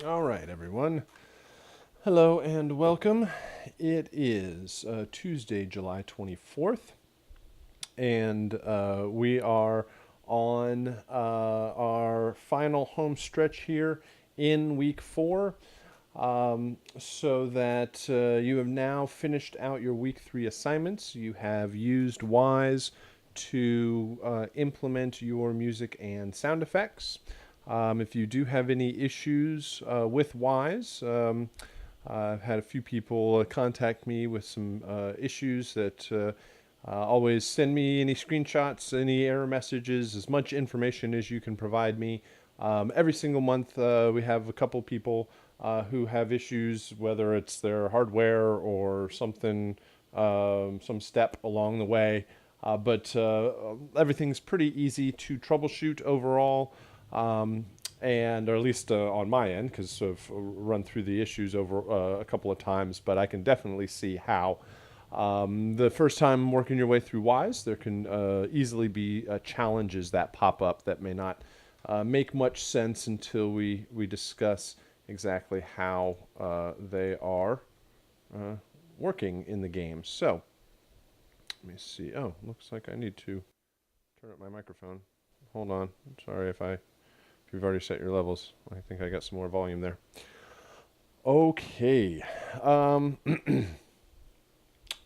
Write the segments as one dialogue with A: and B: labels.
A: All right, everyone. Hello and welcome. It is Tuesday, July 24th, and we are on our final home stretch here in week 4. So that you have now finished out your week 3 assignments. You have used Wise to implement your music and sound effects. If you do have any issues with Wise, I've had a few people contact me with some issues that always send me any screenshots, any error messages, as much information as you can provide me. Every single month, we have a couple people who have issues, whether it's their hardware or something, some step along the way. But everything's pretty easy to troubleshoot overall. And or at least on my end, because I've run through the issues over a couple of times, but I can definitely see how. The first time working your way through Wise, there can easily be challenges that pop up that may not make much sense until we discuss exactly how they are working in the game. So, let me see. Oh, looks like I need to turn up my microphone. Hold on. Sorry if you've already set your levels. I think I got some more volume there. Okay. Um,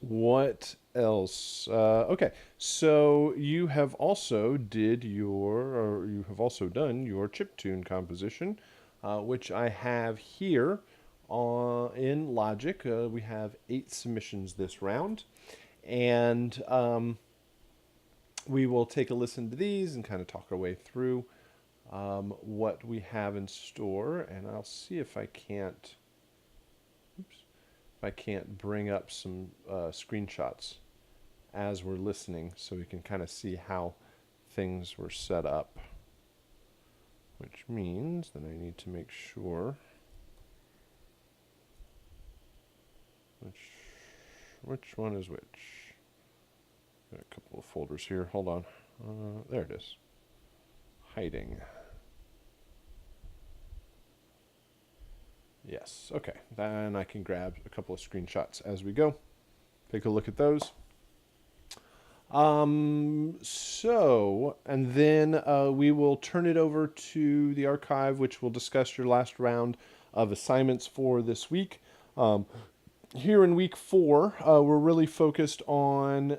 A: what else? Okay. So you have also you have also done your chiptune composition, which I have here in Logic. We have 8 submissions this round, and we will take a listen to these and kind of talk our way through what we have in store, and I'll see if I can't, bring up some screenshots as we're listening, so we can kind of see how things were set up. Which means that I need to make sure which one is which. Got a couple of folders here. Hold on. There it is. Hiding. Yes, okay. Then I can grab a couple of screenshots as we go. Take a look at those. And then we will turn it over to the archive, which will discuss your last round of assignments for this week. Here in week 4, we're really focused on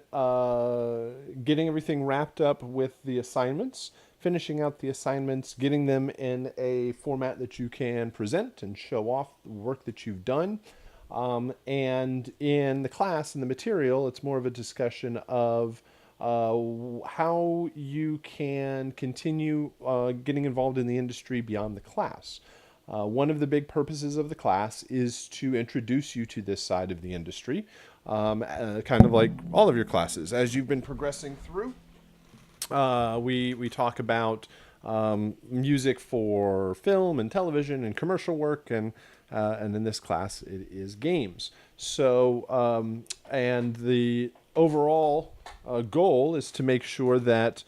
A: getting everything wrapped up with the assignments, finishing out the assignments, getting them in a format that you can present and show off the work that you've done. And in the class, in the material, it's more of a discussion of how you can continue getting involved in the industry beyond the class. One of the big purposes of the class is to introduce you to this side of the industry, kind of like all of your classes. As you've been progressing through, we talk about music for film and television and commercial work, and in this class it is games. So and the overall goal is to make sure that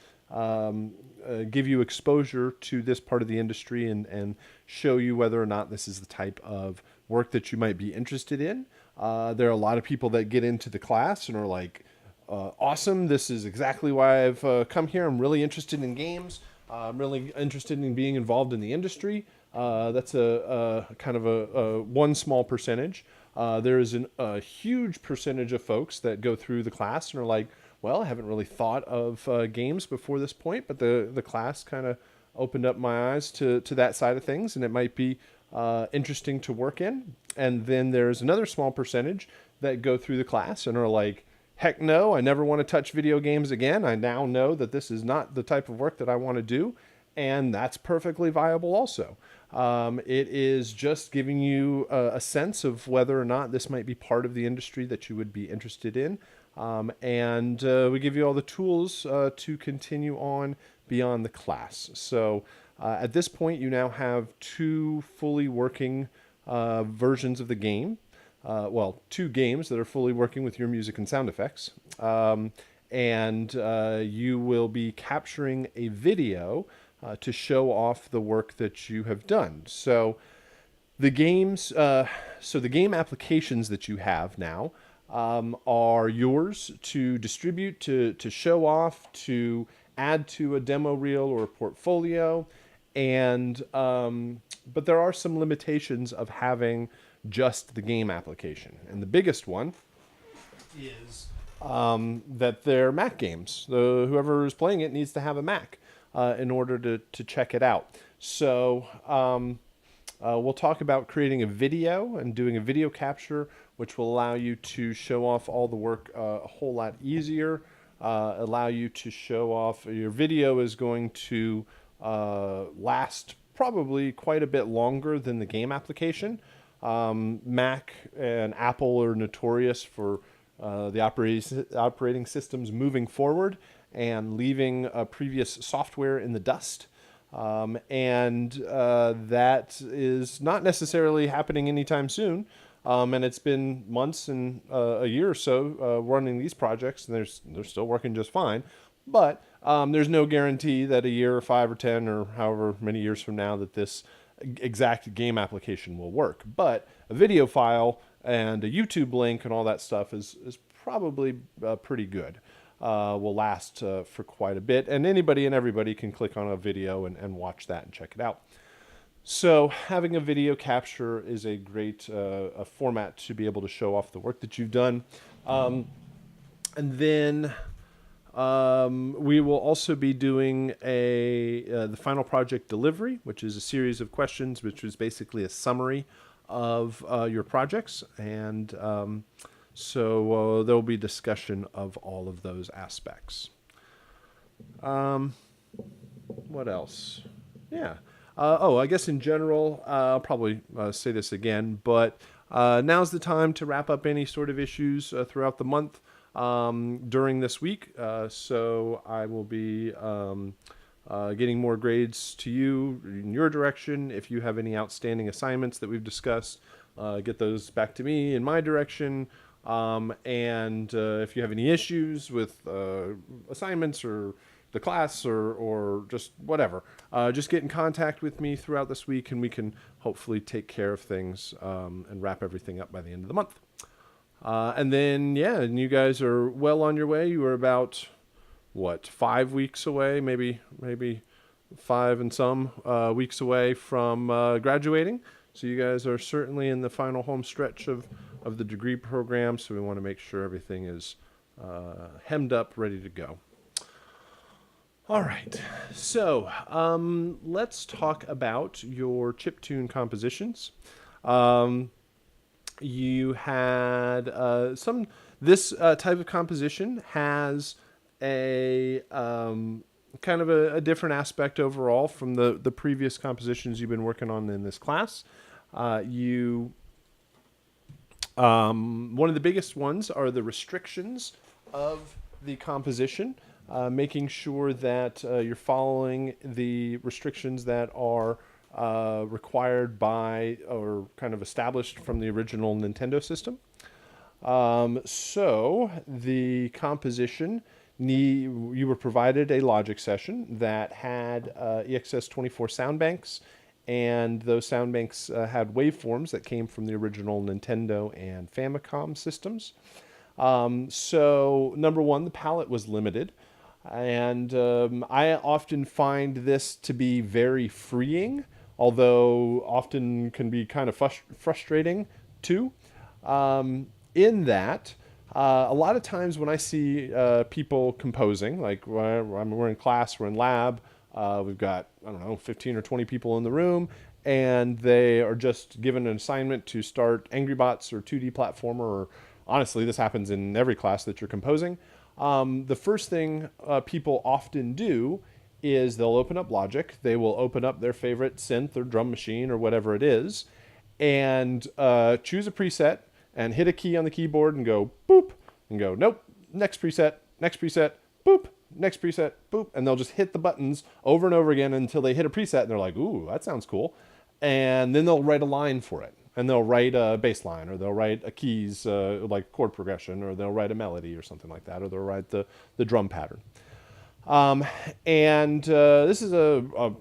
A: give you exposure to this part of the industry, and show you whether or not this is the type of work that you might be interested in. There are a lot of people that get into the class and are like, awesome, this is exactly why I've come here. I'm really interested in games. I'm really interested in being involved in the industry. That's a kind of a one small percentage. There is a huge percentage of folks that go through the class and are like, well, I haven't really thought of games before this point, but the class kind of opened up my eyes to that side of things, and it might be interesting to work in. And then there's another small percentage that go through the class and are like, heck no, I never want to touch video games again. I now know that this is not the type of work that I want to do, and that's perfectly viable also. It is just giving you a sense of whether or not this might be part of the industry that you would be interested in. And we give you all the tools to continue on beyond the class. So at this point, you now have 2 fully working versions of the game. Well, 2 games that are fully working with your music and sound effects. And you will be capturing a video to show off the work that you have done. So The games, so the game applications that you have now are yours to distribute, to show off, to add to a demo reel or a portfolio, and but there are some limitations of having just the game application, and the biggest one is that they're Mac games. Whoever is playing it needs to have a Mac in order to check it out. So we'll talk about creating a video and doing a video capture, which will allow you to show off all the work a whole lot easier, allow you to show off. Your video is going to last probably quite a bit longer than the game application. Mac and Apple are notorious for the operating systems moving forward and leaving previous software in the dust. And that is not necessarily happening anytime soon. And it's been months and a year or so running these projects, and they're still working just fine. But there's no guarantee that a year or 5 or 10 or however many years from now that this exact game application will work. But a video file and a YouTube link and all that stuff is probably pretty good. Will last for quite a bit, and anybody and everybody can click on a video and watch that and check it out. So having a video capture is a great a format to be able to show off the work that you've done. And then we will also be doing the final project delivery, which is a series of questions, which is basically a summary of your projects. And so there will be discussion of all of those aspects. What else? Yeah. I guess in general, I'll probably say this again, but now's the time to wrap up any sort of issues throughout the month during this week. So I will be getting more grades to you in your direction. If you have any outstanding assignments that we've discussed, get those back to me in my direction. And if you have any issues with assignments or the class or just whatever, just get in contact with me throughout this week, and we can hopefully take care of things and wrap everything up by the end of the month. And then, and you guys are well on your way. You are about, 5 weeks away, maybe 5 and some weeks away from graduating. So you guys are certainly in the final home stretch of the degree program, so we want to make sure everything is hemmed up, ready to go. All right, so let's talk about your chiptune compositions. You had this type of composition has a kind of a different aspect overall from the previous compositions you've been working on in this class. One of the biggest ones are the restrictions of the composition, making sure that you're following the restrictions that are required by or kind of established from the original Nintendo system. So the composition, you were provided a logic session that had EXS24 sound banks, and those sound banks had waveforms that came from the original Nintendo and Famicom systems. So number one, the palette was limited, and I often find this to be very freeing, although often can be kind of frustrating too, in that a lot of times when I see people composing, like we're in class, we're in lab, we've got, 15 or 20 people in the room, and they are just given an assignment to start Angry Bots or 2D platformer, or honestly, this happens in every class that you're composing. The first thing people often do is they'll open up Logic, they will open up their favorite synth or drum machine or whatever it is, and choose a preset and hit a key on the keyboard and go boop, and go, nope, next preset, boop, next preset, boop, and they'll just hit the buttons over and over again until they hit a preset and they're like, ooh, that sounds cool. And then they'll write a line for it, and they'll write a bass line, or they'll write a keys like chord progression, or they'll write a melody or something like that, or they'll write the drum pattern. And this is a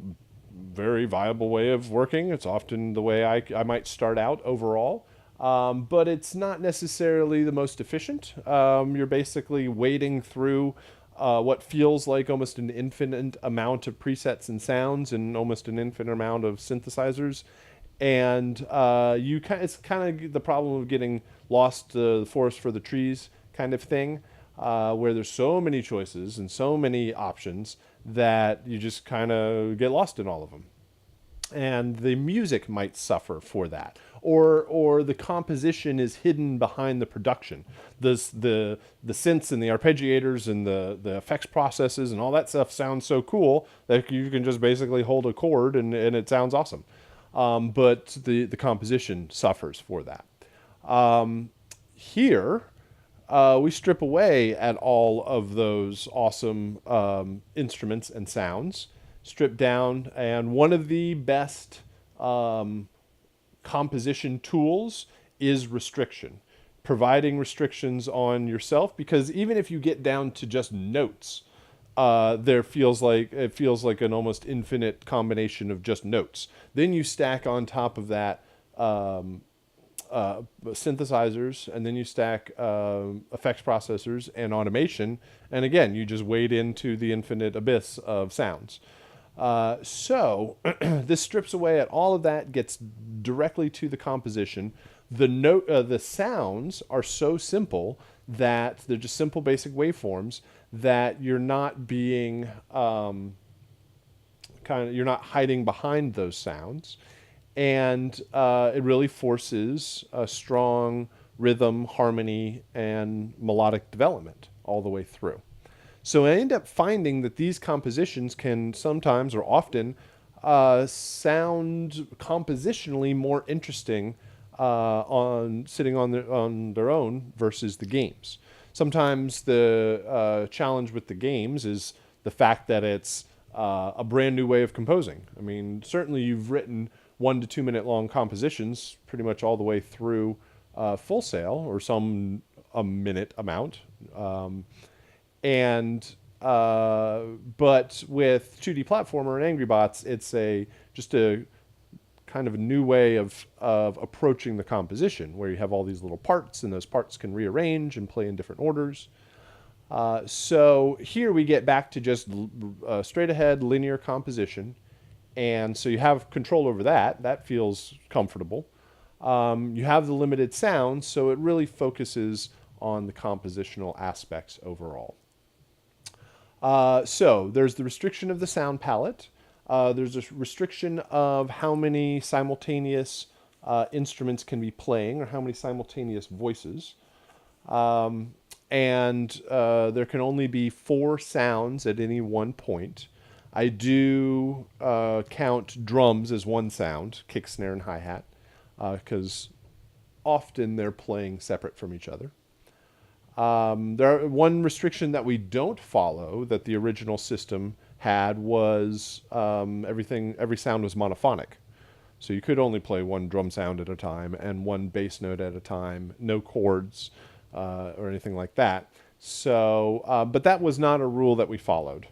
A: very viable way of working. It's often the way I might start out overall. But it's not necessarily the most efficient. You're basically wading through what feels like almost an infinite amount of presets and sounds and almost an infinite amount of synthesizers. And it's kind of the problem of getting lost the forest for the trees kind of thing, where there's so many choices and so many options that you just kind of get lost in all of them. And the music might suffer for that, or the composition is hidden behind the production. The synths and the arpeggiators and the effects processes and all that stuff sounds so cool that you can just basically hold a chord and it sounds awesome. But the composition suffers for that. Here, we strip away at all of those awesome instruments and sounds, strip down, and one of the best composition tools is restriction. Providing restrictions on yourself, because even if you get down to just notes, it feels like an almost infinite combination of just notes. Then you stack on top of that synthesizers, and then you stack effects processors and automation, and again, you just wade into the infinite abyss of sounds. So this strips away at all of that, gets directly to the composition. The sounds are so simple that they're just simple basic waveforms that you're not being you're not hiding behind those sounds, and it really forces a strong rhythm, harmony, and melodic development all the way through. So I end up finding that these compositions can sometimes or often sound compositionally more interesting sitting on their own versus the games. Sometimes the challenge with the games is the fact that it's a brand new way of composing. I mean, certainly you've written 1 to 2 minute long compositions pretty much all the way through Full Sail, or a minute amount. But with 2D platformer and Angry Bots, it's just a kind of a new way of approaching the composition, where you have all these little parts, and those parts can rearrange and play in different orders. So here we get back to just straight ahead linear composition, and so you have control over that. That feels comfortable. You have the limited sounds, so it really focuses on the compositional aspects overall. So there's the restriction of the sound palette. There's a restriction of how many simultaneous instruments can be playing, or how many simultaneous voices. And there can only be 4 sounds at any one point. I do count drums as one sound, kick, snare, and hi-hat, because often they're playing separate from each other. One restriction that we don't follow that the original system had was every sound was monophonic. So you could only play one drum sound at a time and one bass note at a time, no chords or anything like that. So, but that was not a rule that we followed.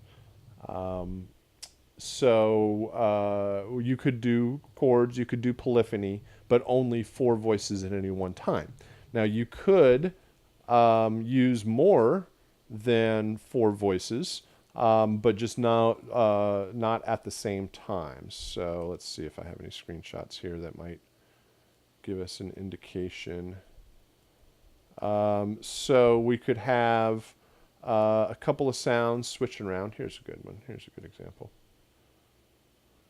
A: So you could do chords, you could do polyphony, but only 4 voices at any one time. Now you could use more than 4 voices, but just not at the same time. So let's see if I have any screenshots here that might give us an indication. So we could have a couple of sounds switching around. Here's a good one. Here's a good example.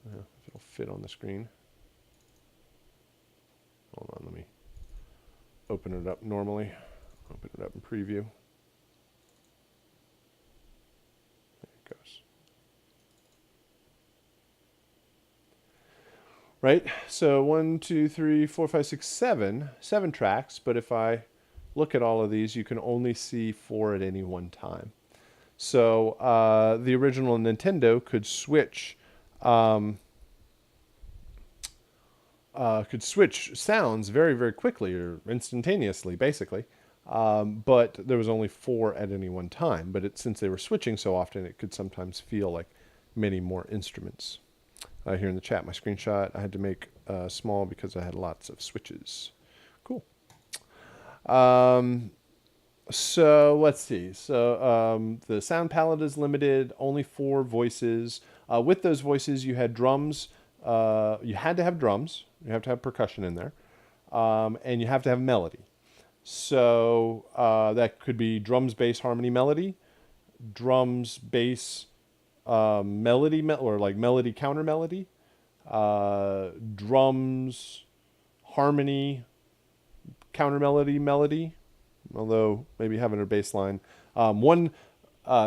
A: If it'll fit on the screen. Hold on, let me open it up normally. Open it up in preview. There it goes. Right, so 1, 2, 3, 4, 5, 6, 7 tracks, but if I look at all of these, you can only see 4 at any one time. So the original Nintendo could switch sounds very, very quickly, or instantaneously, basically. But there was only 4 at any one time. But since they were switching so often, it could sometimes feel like many more instruments. here in the chat my screenshot. I had to make small because I had lots of switches. Cool. So let's see. So the sound palette is limited, only 4 voices. With those voices, you had drums. You had to have drums. You have to have percussion in there. And you have to have melody. So that could be drums, bass, harmony, melody, drums, bass, melody, or like melody, counter melody, drums, harmony, counter melody, melody, although maybe having a bass line. One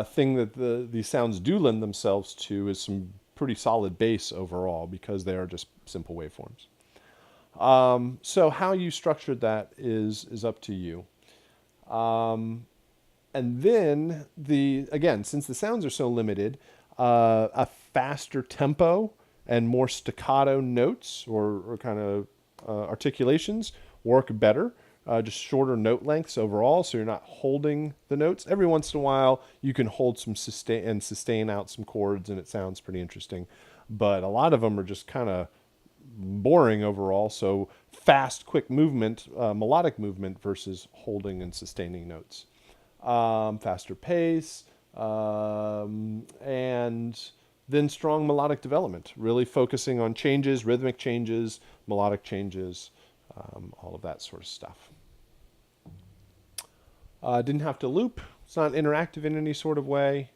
A: thing that these sounds do lend themselves to is some pretty solid bass overall because they are just simple waveforms. So how you structured that is up to you. And then again, since the sounds are so limited, a faster tempo and more staccato notes or kind of articulations work better. Just shorter note lengths overall, so you're not holding the notes. Every once in a while, you can hold some sustain out some chords, and it sounds pretty interesting. But a lot of them are just kind of boring overall. So fast, quick movement, melodic movement versus holding and sustaining notes. Faster pace, and then strong melodic development, really focusing on changes, rhythmic changes, melodic changes, all of that sort of stuff. Didn't have to loop. It's not interactive in any sort of way.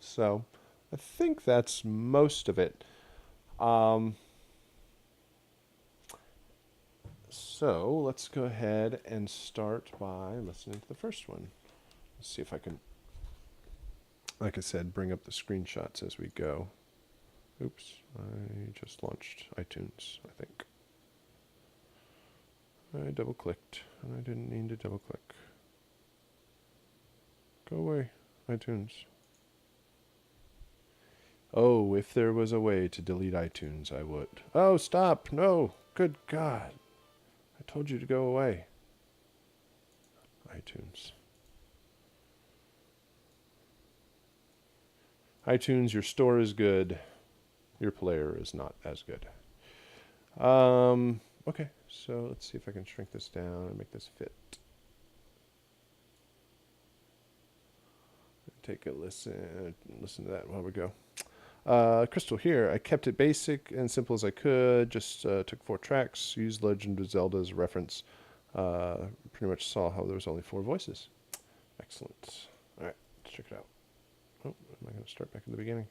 A: So I think that's most of it. So let's go ahead and start by listening to the first one. Let's see if I can, like I said, bring up the screenshots as we go. Oops, I just launched iTunes, I think. I double-clicked, and I didn't need to double-click. Go away, iTunes. Oh, if there was a way to delete iTunes, I would. Oh, stop, no, good God. I told you to go away. iTunes. iTunes, your store is good. Your player is not as good. Okay, so let's see if I can shrink this down and make this fit. Take a listen to that while we go. Crystal here. I kept it basic and simple as I could. Just took 4 tracks, used Legend of Zelda as a reference. Pretty much saw how there was only 4 voices. Excellent. All right, let's check it out. Oh, am I going to start back in the beginning?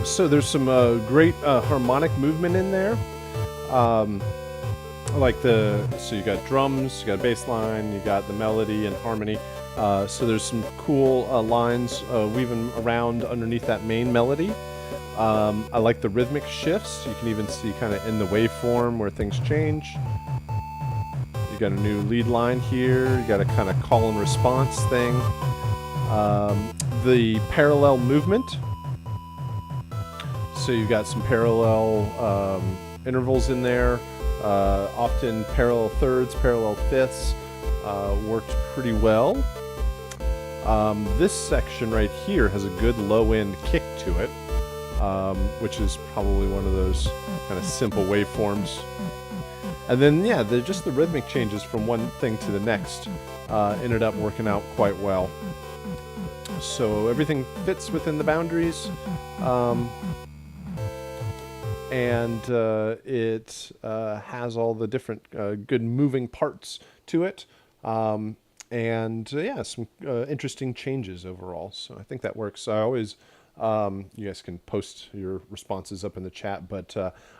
A: So there's some great harmonic movement in there. So you got drums, you got bass line, you got the melody and harmony. So there's some cool lines weaving around underneath that main melody. I like the rhythmic shifts. You can even see kind of in the waveform where things change. You got a new lead line here. You got a kind of call and response thing. The parallel movement. So you've got some parallel intervals in there, often parallel thirds, parallel fifths, worked pretty well. This section right here has a good low-end kick to it, which is probably one of those kind of simple waveforms. And then, yeah, just the rhythmic changes from one thing to the next ended up working out quite well. So everything fits within the boundaries, and it has all the different good moving parts to it. And yeah, some interesting changes overall. So I think that works. I always, you guys can post your responses up in the chat, but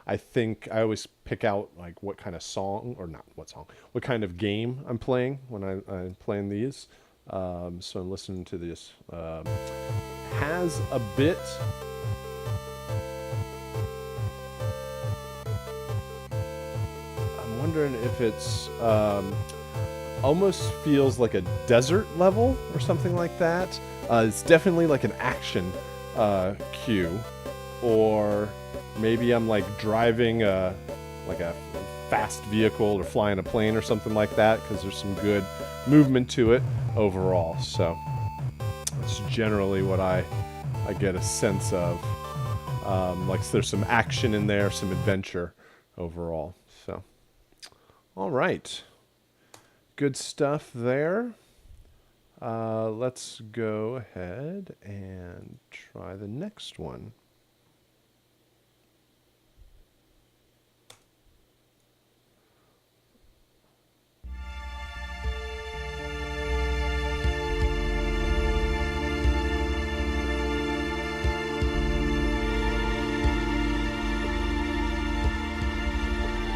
A: I think I always pick out like what kind of song, or not what song, what kind of game I'm playing when I'm playing these. So I'm listening to this. Has a bit. I'm wondering if it's almost feels like a desert level or something like that. It's definitely like an action cue, or maybe I'm like driving like a fast vehicle or flying a plane or something like that, because there's some good movement to it overall. So that's generally what I get a sense of. Like there's some action in there, some adventure overall. So, all right. Good stuff there. Let's go ahead and try the next one.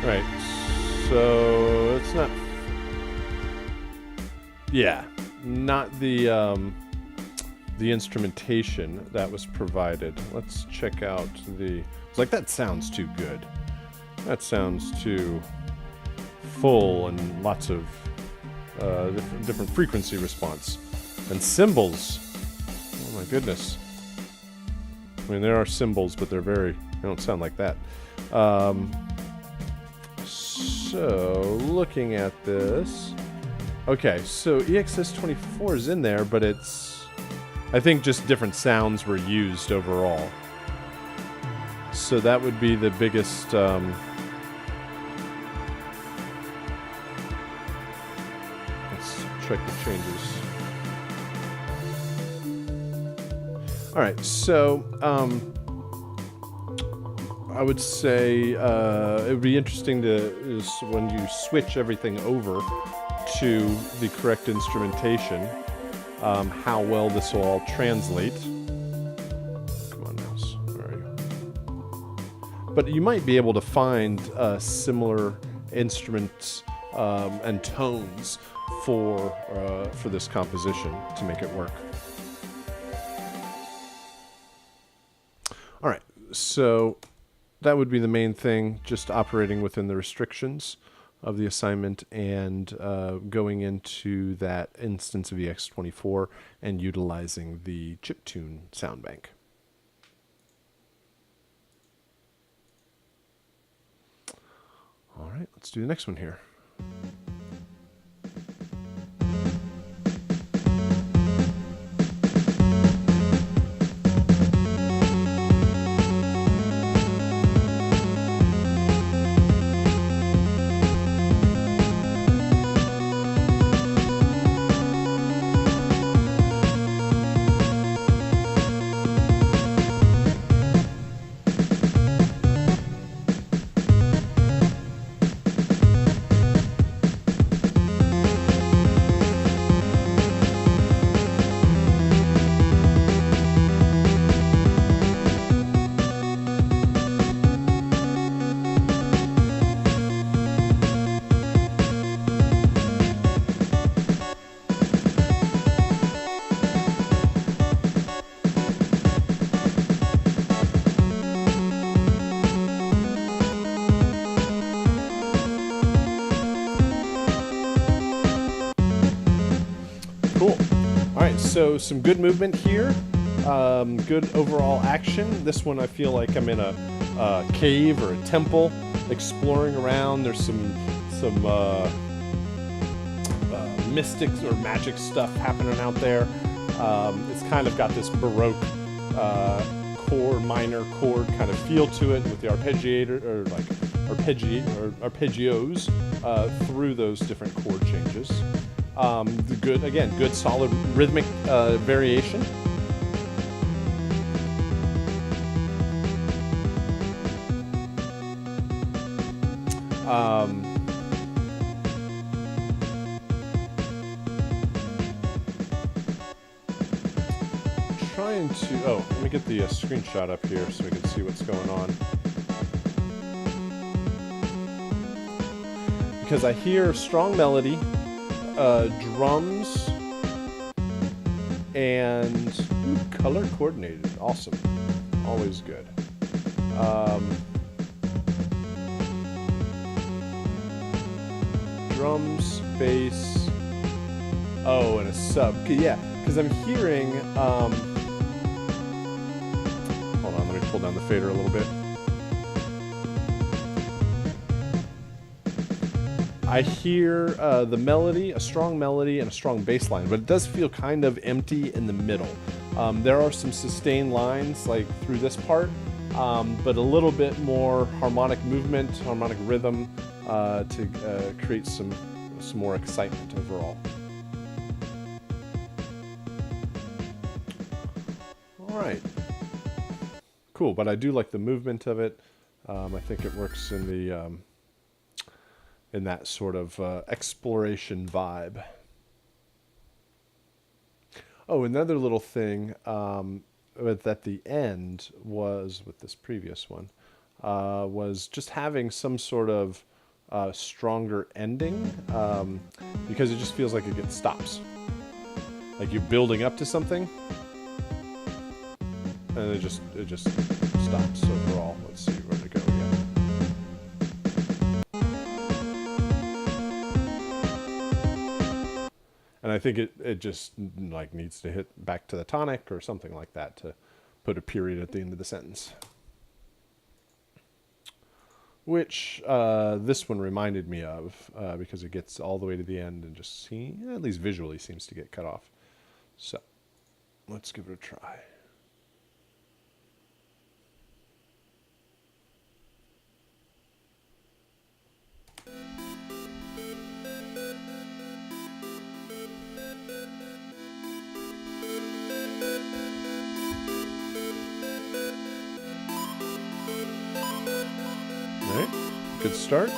A: Right, so it's not, yeah, not the instrumentation that was provided. Let's check out the, it's like that sounds too good. That sounds too full and lots of different frequency response. And cymbals, oh my goodness. I mean, there are cymbals, but they don't sound like that. So, looking at this, okay, so EXS24 is in there, but it's, I think just different sounds were used overall. So that would be the biggest, let's check the changes. Alright, so, I would say it would be interesting is when you switch everything over to the correct instrumentation, how well this will all translate. Come on, mouse, where are you? But you might be able to find similar instruments and tones for this composition to make it work. All right, so that would be the main thing, just operating within the restrictions of the assignment and going into that instance of EX24 and utilizing the chiptune sound bank. All right, let's do the next one here. Cool. All right, so some good movement here. Good overall action. This one I feel like I'm in a cave or a temple, exploring around. There's some mystics or magic stuff happening out there. It's kind of got this Baroque minor chord kind of feel to it with the arpeggiator, or like arpeggios through those different chord changes. Good solid rhythmic variation. Let me get the screenshot up here so we can see what's going on. Because I hear strong melody, drums, and color coordinated. Awesome. Always good. Drums, bass, and a sub. Yeah, because I'm hearing... hold on, let me pull down the fader a little bit. I hear the melody, a strong melody, and a strong bass line, but it does feel kind of empty in the middle. There are some sustained lines like through this part, but a little bit more harmonic movement, harmonic rhythm to create some more excitement overall. All right. Cool, but I do like the movement of it. I think it works in the in that sort of exploration vibe. Oh, another little thing at the end was, with this previous one, was just having some sort of stronger ending, because it just feels like it stops. Like you're building up to something, and it just stops overall. Let's see where to go again. And I think it just like needs to hit back to the tonic or something like that to put a period at the end of the sentence. Which this one reminded me of, because it gets all the way to the end and just at least visually seems to get cut off. So let's give it a try. Good start.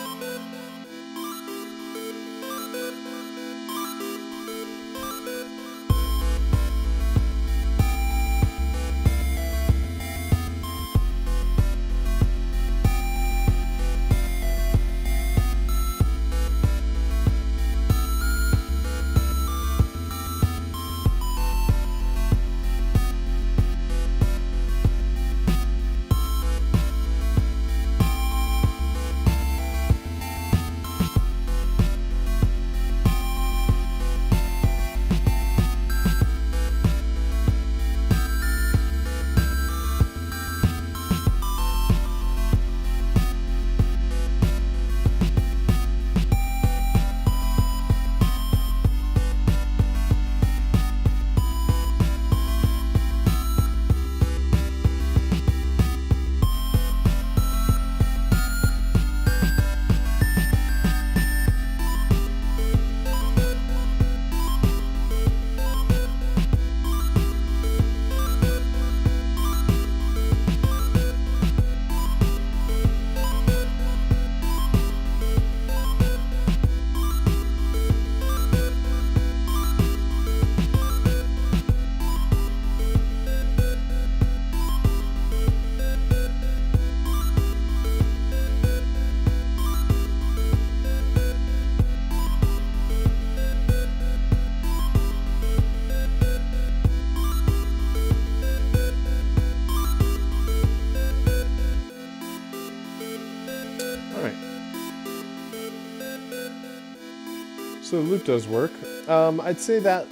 A: So the loop does work. I'd say that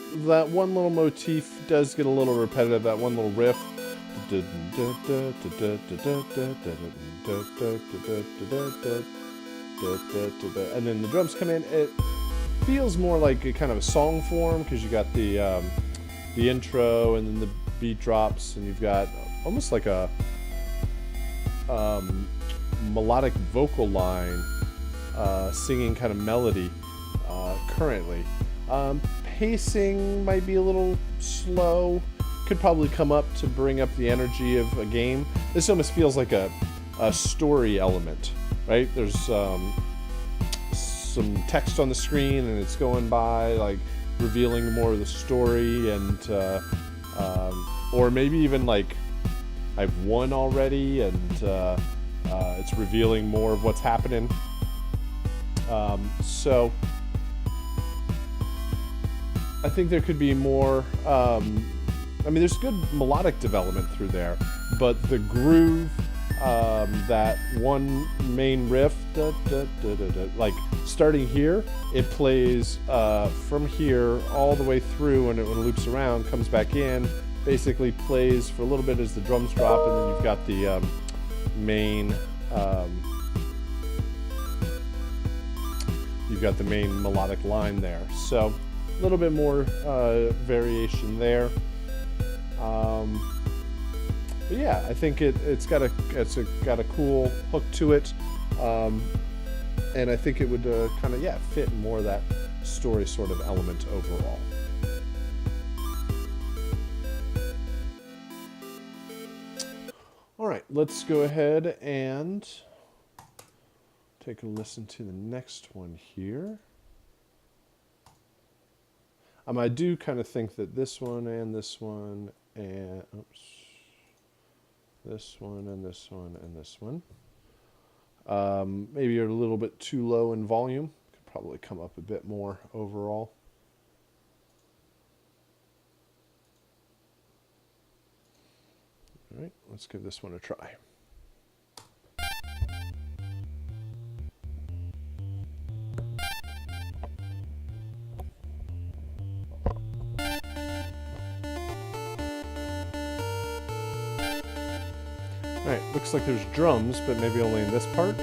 A: one little motif does get a little repetitive, that one little riff. And then the drums come in. It feels more like a kind of a song form, because you got the the intro, and then the beat drops, and you've got almost like a melodic vocal line singing kind of melody currently. Pacing might be a little slow. Could probably come up to bring up the energy of a game. This almost feels like a story element, right? There's some text on the screen, and it's going by, like revealing more of the story, and or maybe even like I've won already, and it's revealing more of what's happening. So I think there could be more. I mean, there's good melodic development through there, but the groove, that one main riff, like starting here, it plays from here all the way through, and when it loops around, comes back in, basically plays for a little bit as the drums drop, and then you've got the main melodic line there. So a little bit more variation there. But yeah, I think it's got a cool hook to it, and I think it would kind of fit more of that story sort of element overall. All right, let's go ahead and take a listen to the next one here. I do kind of think that this one and this one and this one and this one and this one maybe are a little bit too low in volume. Could probably come up a bit more overall. All right, let's give this one a try. Alright, looks like there's drums, but maybe only in this part.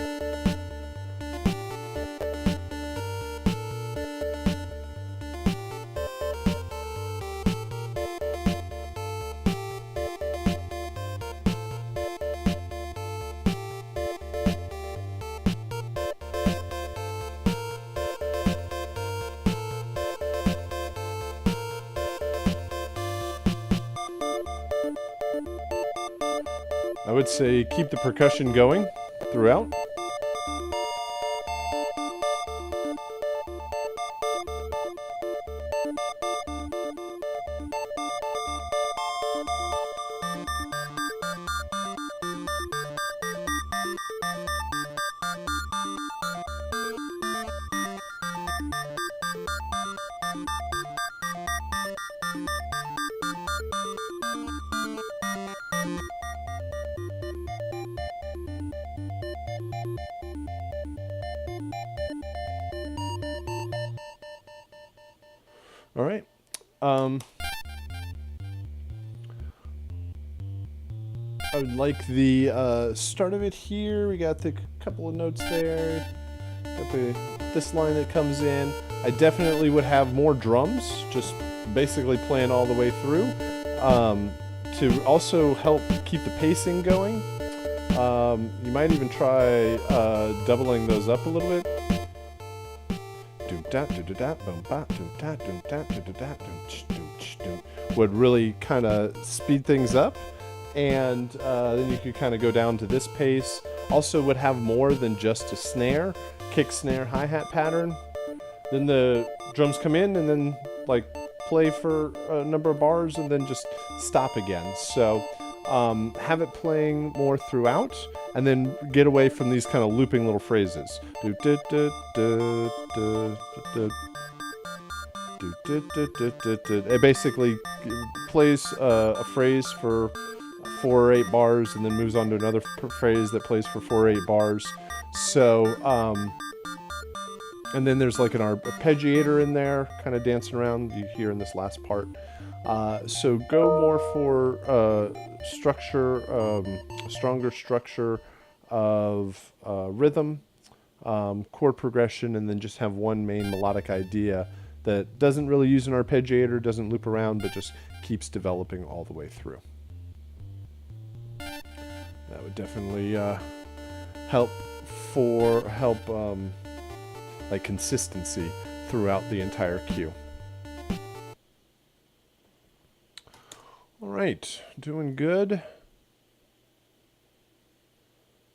A: I would say keep the percussion going throughout. All right. I would like the start of it here. We got the couple of notes there. Got this line that comes in. I definitely would have more drums, just basically playing all the way through, to also help keep the pacing going. You might even try doubling those up a little bit. Would really kind of speed things up, and then you could kind of go down to this pace. Also would have more than just a snare, kick, snare, hi-hat pattern. Then the drums come in and then like play for a number of bars and then just stop again. So have it playing more throughout, and then get away from these kind of looping little phrases. It basically plays a phrase for 4 or 8 bars and then moves on to another phrase that plays for 4 or 8 bars. So, and then there's like an arpeggiator in there kind of dancing around, you hear in this last part. So go more for structure, stronger structure of rhythm, chord progression, and then just have one main melodic idea that doesn't really use an arpeggiator, doesn't loop around, but just keeps developing all the way through. That would definitely help like consistency throughout the entire queue. All right, doing good.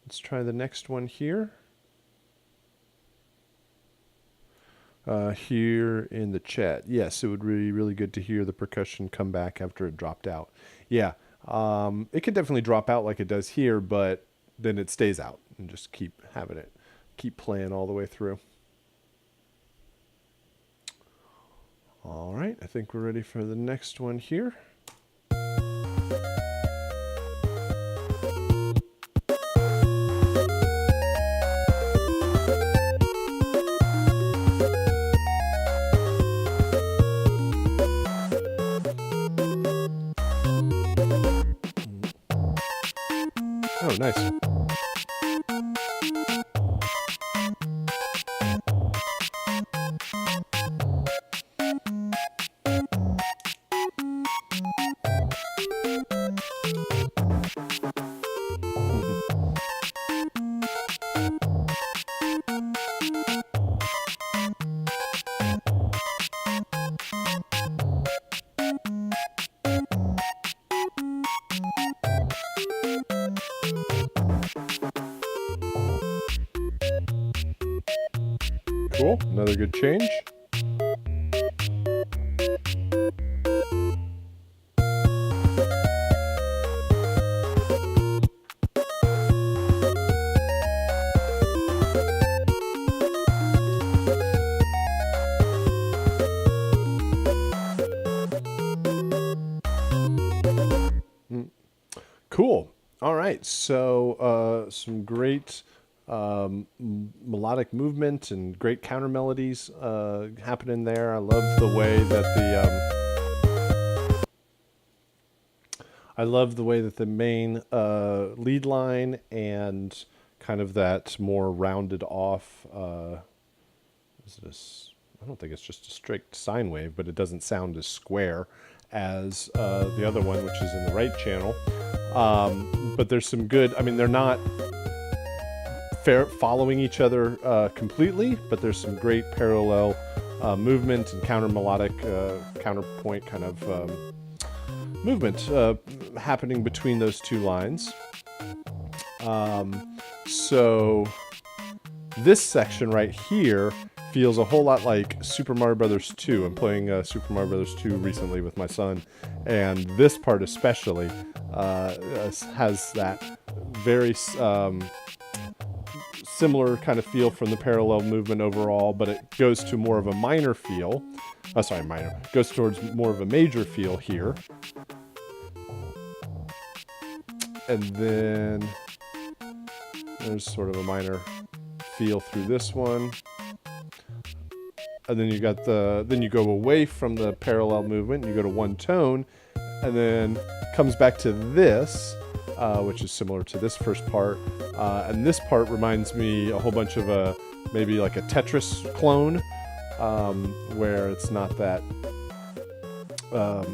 A: Let's try the next one here. Here in the chat. Yes, it would be really good to hear the percussion come back after it dropped out. Yeah, it can definitely drop out like it does here, but then it stays out and just keep having it, keep playing all the way through. All right, I think we're ready for the next one here. Oh, nice. Cool, another good change. Cool. All right, so some great melodic movement and great counter melodies happening there. I love the way that the main lead line and kind of that more rounded off. Is this? I don't think it's just a straight sine wave, but it doesn't sound as square as the other one, which is in the right channel. But there's some good. I mean, they're not following each other completely, but there's some great parallel movement and counter melodic counterpoint kind of movement happening between those two lines. So this section right here feels a whole lot like Super Mario Brothers 2. I'm playing Super Mario Brothers 2 recently with my son, and this part especially has that very similar kind of feel from the parallel movement overall, but it goes to more of a minor feel. Goes towards more of a major feel here. And then there's sort of a minor feel through this one. And then you got then you go away from the parallel movement, you go to one tone, and then comes back to this, which is similar to this first part. And this part reminds me a whole bunch of maybe like a Tetris clone, where it's not that a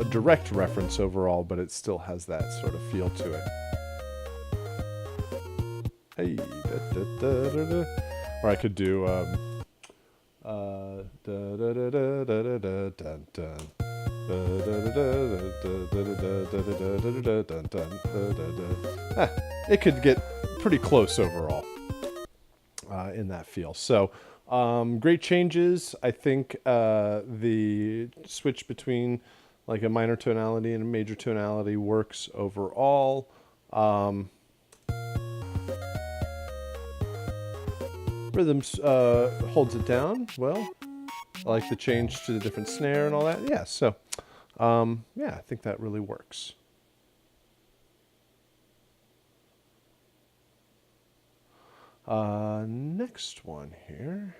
A: direct reference overall, but it still has that sort of feel to it. Hey, or I could do it could get pretty close overall in that feel. So great changes. I think the switch between like a minor tonality and a major tonality works overall. Rhythms holds it down well. I like the change to the different snare and all that. Yeah, so yeah, I think that really works. Next one here.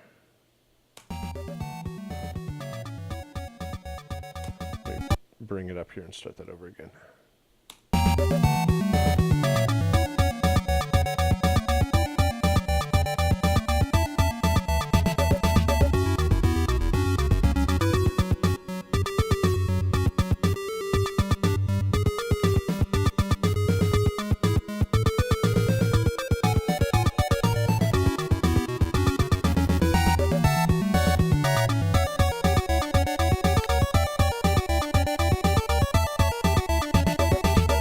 A: Let me bring it up here and start that over again.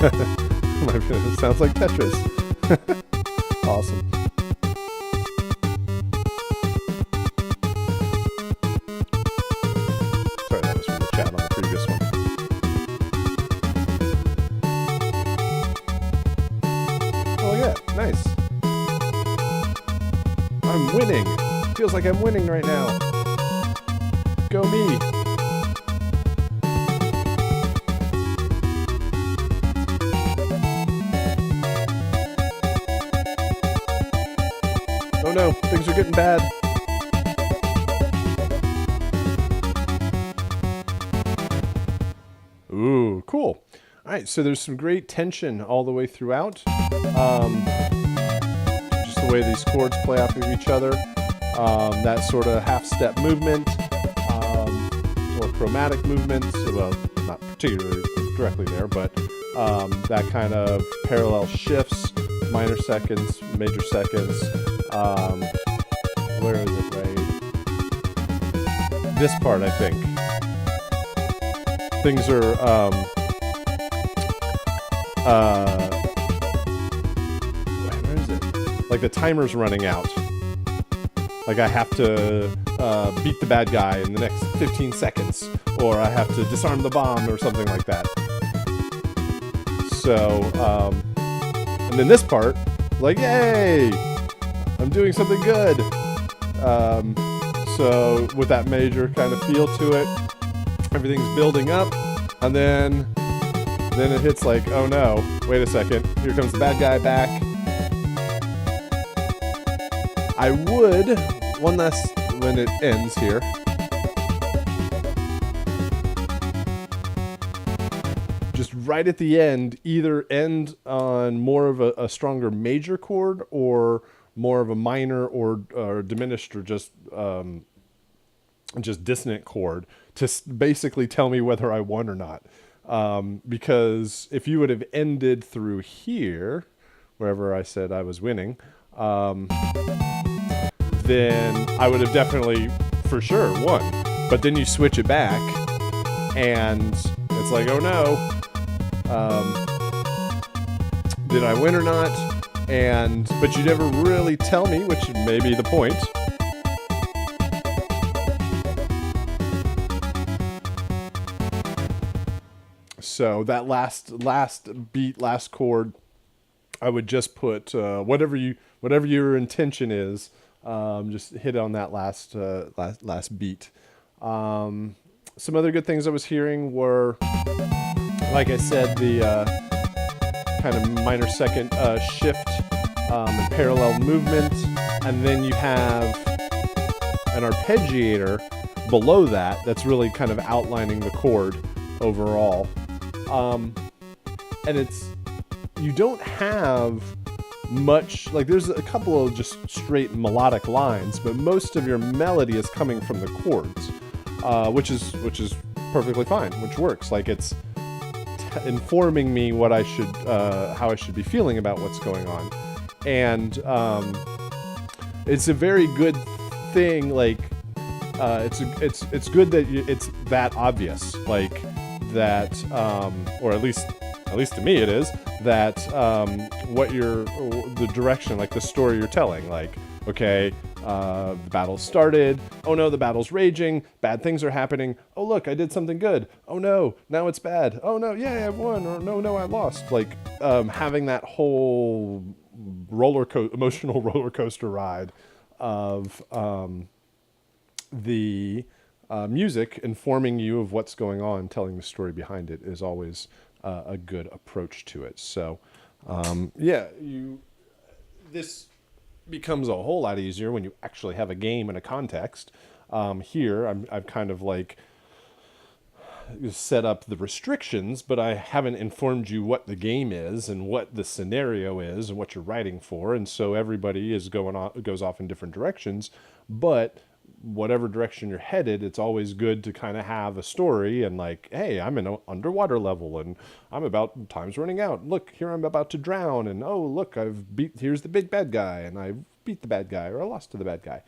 A: It sounds like Tetris. Awesome. Sorry, that was from the chat on the previous one. Oh yeah, nice. I'm winning. Feels like I'm winning right now. Go me. Oh no, things are getting bad. Ooh, cool. All right, so there's some great tension all the way throughout. Just the way these chords play off of each other. That sort of half-step movement, or chromatic movements, well, not particularly directly there, but that kind of parallel shifts, minor seconds, major seconds. Where is it, right? This part, I think. Things are, where is it? Like the timer's running out. Like I have to beat the bad guy in the next 15 seconds, or I have to disarm the bomb or something like that. So, and then this part, like, yay! I'm doing something good. So with that major kind of feel to it, everything's building up, and then it hits like, oh no, wait a second, here comes the bad guy back. I would, one last, when it ends here, just right at the end, either end on more of a stronger major chord or more of a minor or diminished or just dissonant chord to basically tell me whether I won or not. Because if you would have ended through here, wherever I said I was winning, then I would have definitely, for sure, won. But then you switch it back, and it's like, oh no, did I win or not? But you never really tell me, which may be the point. So that last beat, last chord, I would just put whatever your intention is. Just hit on that last beat. Some other good things I was hearing were, like I said, the kind of minor second shift and parallel movement, and then you have an arpeggiator below that that's really kind of outlining the chord overall. And you don't have much, like there's a couple of just straight melodic lines, but most of your melody is coming from the chords, which is perfectly fine, which works. Like it's informing me what I should, how I should be feeling about what's going on. And it's a very good thing. Like it's good that it's that obvious, like that, or at least to me it is, that the direction, like the story you're telling, like, okay, the battle started, oh no, the battle's raging, bad things are happening, oh look, I did something good, oh no, now it's bad, oh no, yeah, I won, or no, I lost. Like having that whole emotional roller coaster ride of the music informing you of what's going on, telling the story behind it, is always a good approach to it. So this becomes a whole lot easier when you actually have a game and a context. Here I've kind of like set up the restrictions, but I haven't informed you what the game is and what the scenario is and what you're writing for, and so everybody goes off in different directions. But whatever direction you're headed, it's always good to kind of have a story and like, hey, I'm in an underwater level and time's running out. Look, here I'm about to drown, and oh look, here's the big bad guy and I beat the bad guy, or I lost to the bad guy.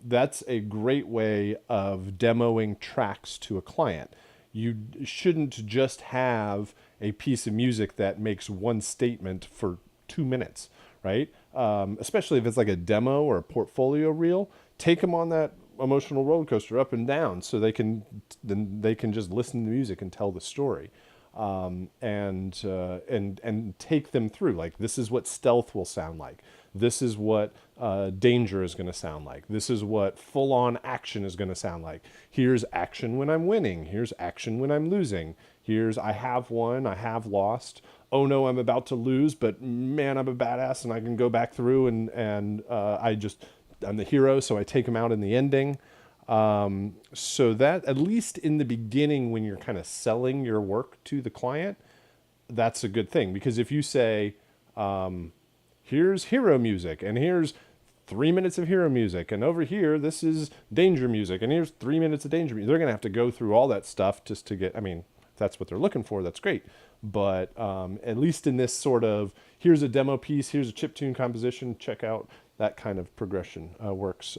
A: That's a great way of demoing tracks to a client. you shouldn't just have a piece of music that makes one statement for 2 minutes, right? Especially if it's like a demo or a portfolio reel, take them on that emotional roller coaster up and down so they can just listen to the music and tell the story. And take them through, like, this is what stealth will sound like, this is what danger is going to sound like, this is what full-on action is going to sound like, here's action when I'm winning, here's action when I'm losing, here's I have won, I have lost, oh no, I'm about to lose, but man, I'm a badass and I can go back through and I'm the hero, so I take him out in the ending. So that, at least in the beginning, when you're kind of selling your work to the client, that's a good thing. Because if you say, here's hero music, and here's 3 minutes of hero music, and over here, this is danger music, and here's 3 minutes of danger music, they're going to have to go through all that stuff just to get, I mean, if that's what they're looking for, that's great. But at least in this sort of, here's a demo piece, here's a chiptune composition, check out that kind of progression works.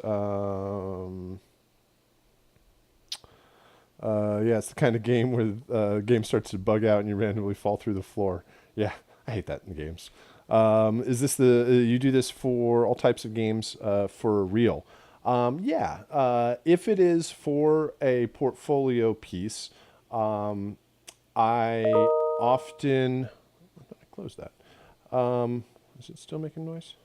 A: Yeah, it's the kind of game where the game starts to bug out and you randomly fall through the floor. Yeah, I hate that in games. Is this you do this for all types of games for real? Yeah, if it is for a portfolio piece, I often, how did I close that? Is it still making noise?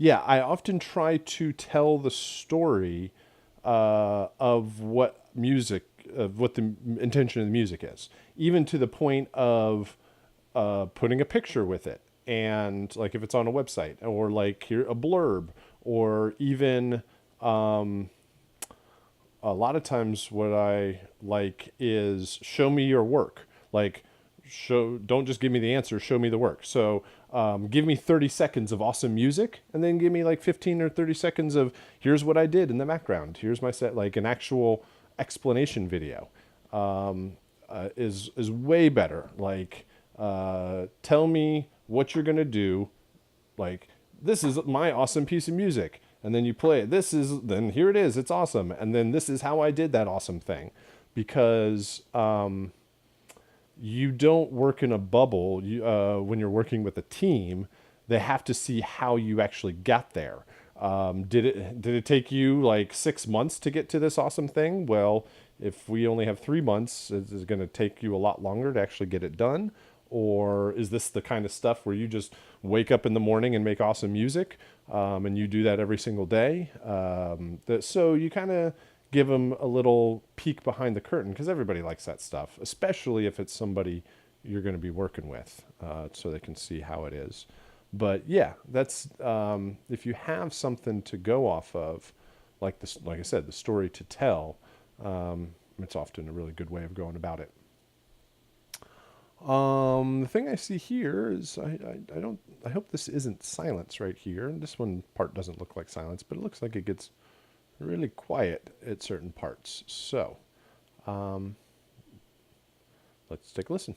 A: Yeah, I often try to tell the story of what the intention of the music is, even to the point of putting a picture with it, and like if it's on a website, or like here a blurb, or even a lot of times what I like is show me your work. Like, don't just give me the answer, show me the work. So give me 30 seconds of awesome music, and then give me like 15 or 30 seconds of here's what I did in the background, here's my set, like an actual explanation video. Is way better. Like, tell me what you're gonna do, like, this is my awesome piece of music, and then you play it, then here it is, it's awesome, and then this is how I did that awesome thing. Because you don't work in a bubble. When you're working with a team, they have to see how you actually got there. Did it take you like 6 months to get to this awesome thing? Well, if we only have 3 months, is it going to take you a lot longer to actually get it done? Or is this the kind of stuff where you just wake up in the morning and make awesome music, and you do that every single day? So you kind of give them a little peek behind the curtain, because everybody likes that stuff, especially if it's somebody you're going to be working with, so they can see how it is. But yeah, that's if you have something to go off of, like this, like I said, the story to tell, it's often a really good way of going about it. The thing I see here is I hope this isn't silence right here. And this one part doesn't look like silence, but it looks like it gets really quiet at certain parts. So let's take a listen.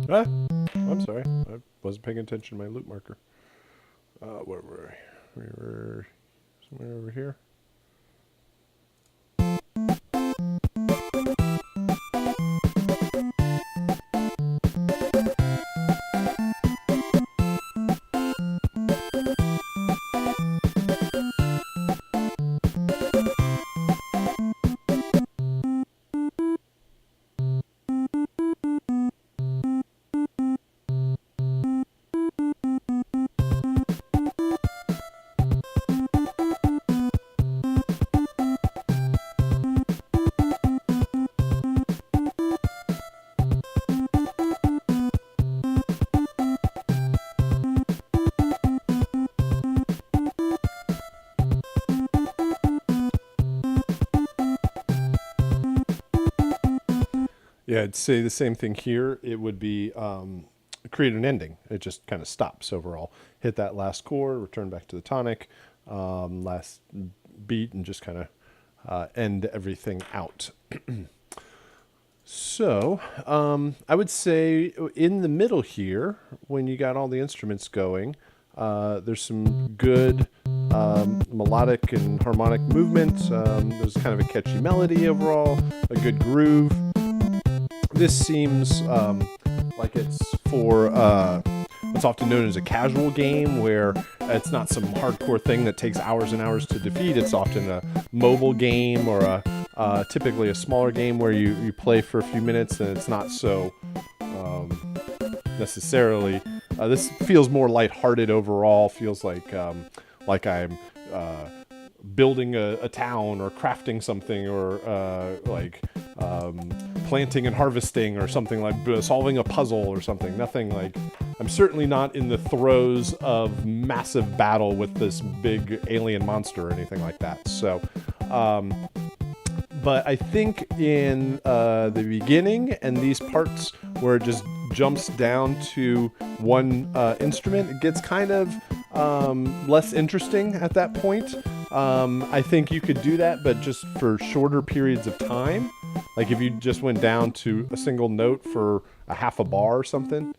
A: Ah, I'm sorry. I wasn't paying attention to my loop marker. Where were we? We were somewhere over here. Yeah, I'd say the same thing here. It would be create an ending. It just kind of stops overall. Hit that last chord, return back to the tonic, last beat, and just kind of end everything out. So I would say in the middle here, when you got all the instruments going, there's some good melodic and harmonic movement. There's kind of a catchy melody overall, a good groove. This seems like it's for what's often known as a casual game, where it's not some hardcore thing that takes hours and hours to defeat. It's often a mobile game or typically a smaller game where you play for a few minutes, and it's not so necessarily. This feels more lighthearted overall. Feels like I'm building a town or crafting something or planting and harvesting or something, like solving a puzzle or something. Nothing like, I'm certainly not in the throes of massive battle with this big alien monster or anything like that. So, but I think in the beginning and these parts where it just jumps down to one instrument, it gets kind of less interesting at that point. I think you could do that, but just for shorter periods of time. Like if you just went down to a single note for a half a bar or something,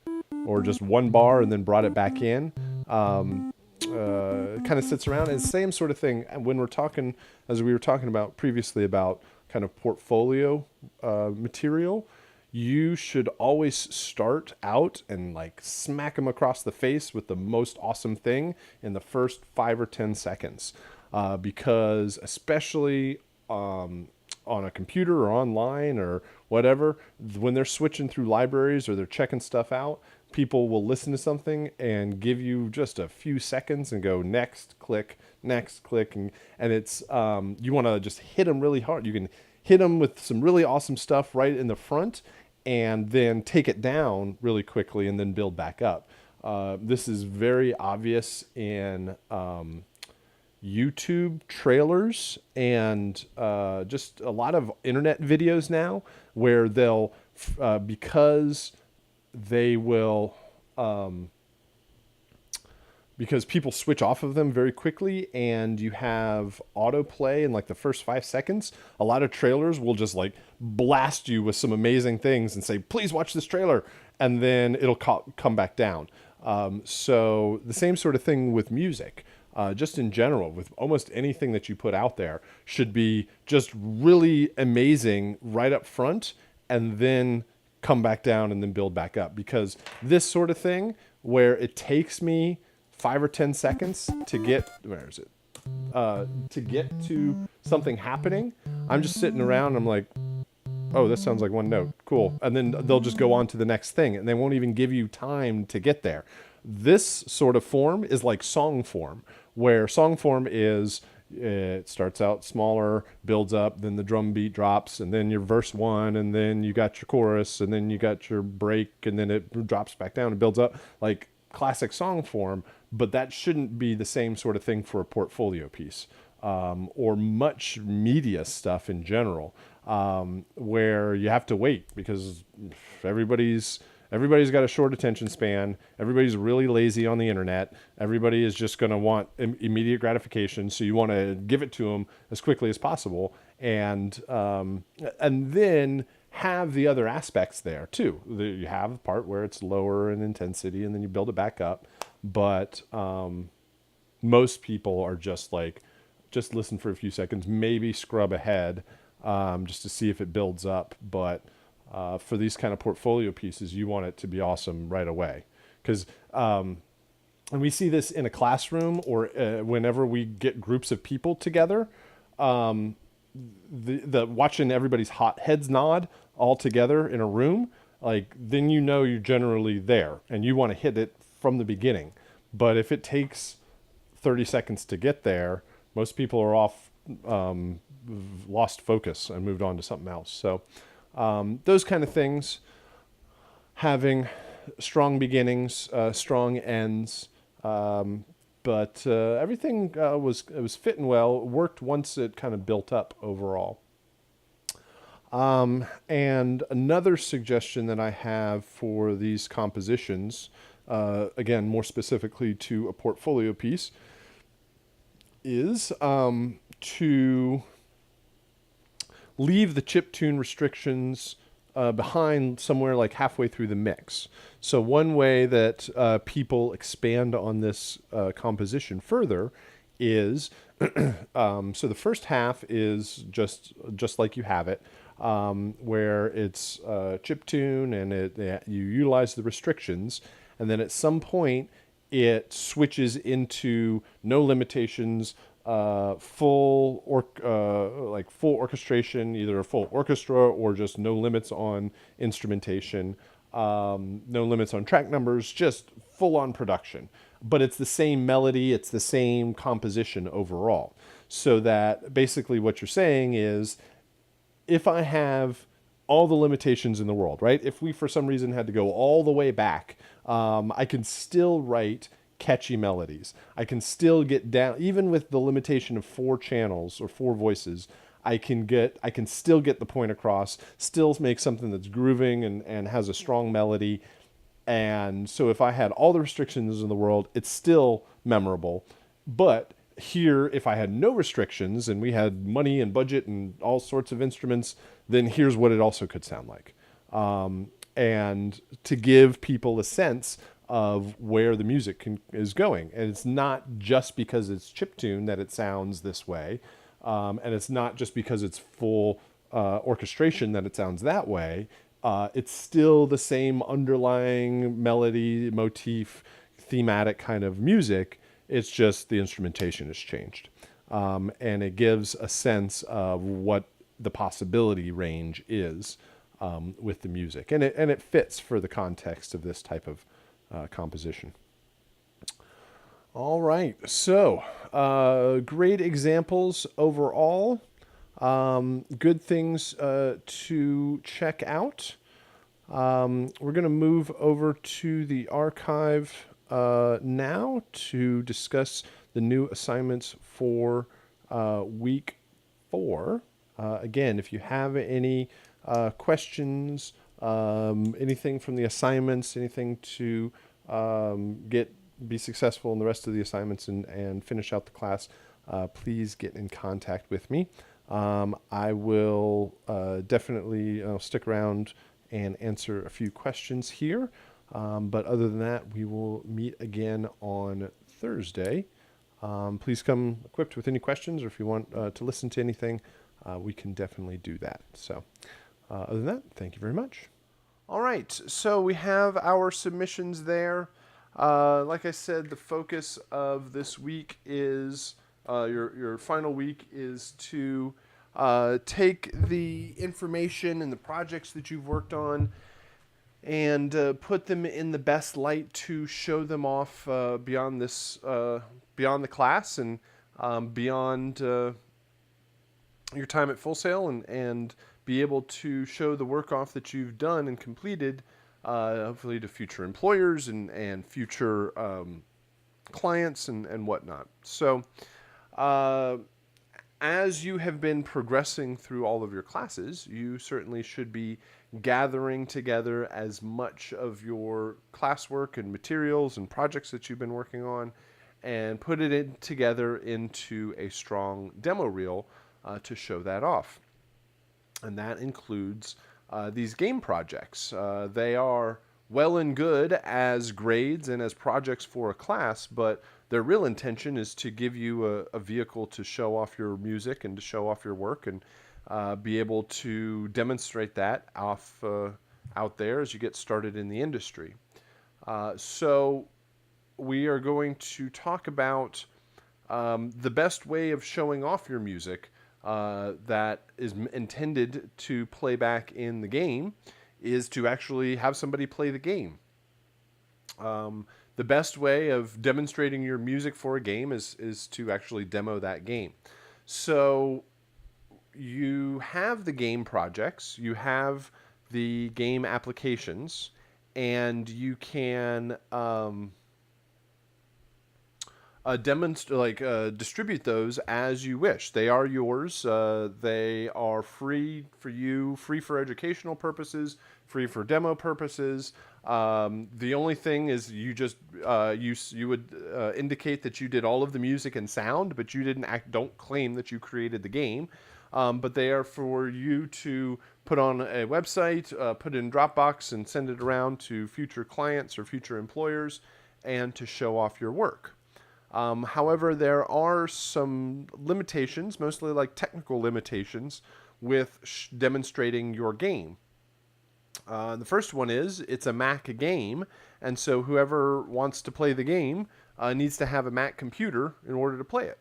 A: or just one bar and then brought it back in. It kind of sits around. And same sort of thing when we're talking, as we were talking about previously, about kind of portfolio material. You should always start out and like smack them across the face with the most awesome thing in the first 5 or 10 seconds. Because especially on a computer or online or whatever, when they're switching through libraries or they're checking stuff out, people will listen to something and give you just a few seconds and go next click, and it's you want to just hit them really hard. You can hit them with some really awesome stuff right in the front, and then take it down really quickly and then build back up. This is very obvious in YouTube trailers and just a lot of internet videos now, where they'll because they will because people switch off of them very quickly, and you have autoplay in like the first 5 seconds. A lot of trailers will just like blast you with some amazing things and say, please watch this trailer, and then it'll come back down. So the same sort of thing with music. Just in general, with almost anything that you put out there, should be just really amazing right up front, and then come back down and then build back up. Because this sort of thing, where it takes me 5 or 10 seconds to get, where is it? To get to something happening, I'm just sitting around and I'm like, oh, this sounds like one note. Cool. And then they'll just go on to the next thing, and they won't even give you time to get there. This sort of form is like song form, where song form is, it starts out smaller, builds up, then the drum beat drops, and then your verse 1, and then you got your chorus, and then you got your break, and then it drops back down and builds up, like classic song form. But that shouldn't be the same sort of thing for a portfolio piece, or much media stuff in general, where you have to wait because everybody's got a short attention span. Everybody's really lazy on the internet. Everybody is just going to want immediate gratification. So you want to give it to them as quickly as possible. And then have the other aspects there too. You have the part where it's lower in intensity, and then you build it back up. But most people are just like, just listen for a few seconds, maybe scrub ahead just to see if it builds up. But for these kind of portfolio pieces, you want it to be awesome right away. Because and we see this in a classroom, or whenever we get groups of people together, the watching everybody's hot heads nod all together in a room, like then you know you're generally there and you want to hit it from the beginning. But if it takes 30 seconds to get there, most people are off, lost focus and moved on to something else. So those kind of things, having strong beginnings, strong ends, but everything was fitting well. It worked once it kind of built up overall. And another suggestion that I have for these compositions, again, more specifically to a portfolio piece, is to leave the chiptune restrictions behind somewhere like halfway through the mix. So one way that people expand on this composition further is so the first half is just like you have it, where it's chiptune and you utilize the restrictions, and then at some point it switches into no limitations, full orchestration, either a full orchestra or just no limits on instrumentation, no limits on track numbers, just full on production. But it's the same melody, it's the same composition overall. So that basically what you're saying is, if I have all the limitations in the world, right? If we for some reason had to go all the way back, I can still write catchy melodies. I can still get down, even with the limitation of 4 channels or 4 voices. I can still get the point across, still make something that's grooving and has a strong melody. And so if I had all the restrictions in the world, it's still memorable. But here, if I had no restrictions and we had money and budget and all sorts of instruments, then here's what it also could sound like. And to give people a sense of where the music is going. And it's not just because it's chiptune that it sounds this way. And it's not just because it's full orchestration that it sounds that way. It's still the same underlying melody, motif, thematic kind of music. It's just the instrumentation has changed. And it gives a sense of what the possibility range is with the music. And it fits for the context of this type of composition. All right. So, great examples overall. Good things to check out. We're going to move over to the archive now to discuss the new assignments for week 4. Again, if you have any questions, anything from the assignments, anything to be successful in the rest of the assignments and finish out the class, please get in contact with me. I will definitely stick around and answer a few questions here. But other than that, we will meet again on Thursday. Please come equipped with any questions, or if you want to listen to anything, we can definitely do that. So other than that, thank you very much. All right, so we have our submissions there. Like I said, the focus of this week is, your final week is to take the information and the projects that you've worked on and put them in the best light to show them off beyond the class and beyond your time at Full Sail, and be able to show the work off that you've done and completed, hopefully to future employers and future clients and whatnot. So as you have been progressing through all of your classes, you certainly should be gathering together as much of your classwork and materials and projects that you've been working on and put it together into a strong demo reel to show that off. And that includes these game projects. They are well and good as grades and as projects for a class, but their real intention is to give you a vehicle to show off your music and to show off your work and be able to demonstrate that off out there as you get started in the industry. So we are going to talk about the best way of showing off your music that is intended to play back in the game is to actually have somebody play the game. The best way of demonstrating your music for a game is to actually demo that game. So you have the game projects, you have the game applications, and you can distribute those as you wish. They are yours. They are free for you, free for educational purposes, free for demo purposes. The only thing is you would indicate that you did all of the music and sound, but you don't claim that you created the game. But they are for you to put on a website, put it in Dropbox, and send it around to future clients or future employers, and to show off your work. However, there are some limitations, mostly like technical limitations, with demonstrating your game. The first one is it's a Mac game, and so whoever wants to play the game needs to have a Mac computer in order to play it.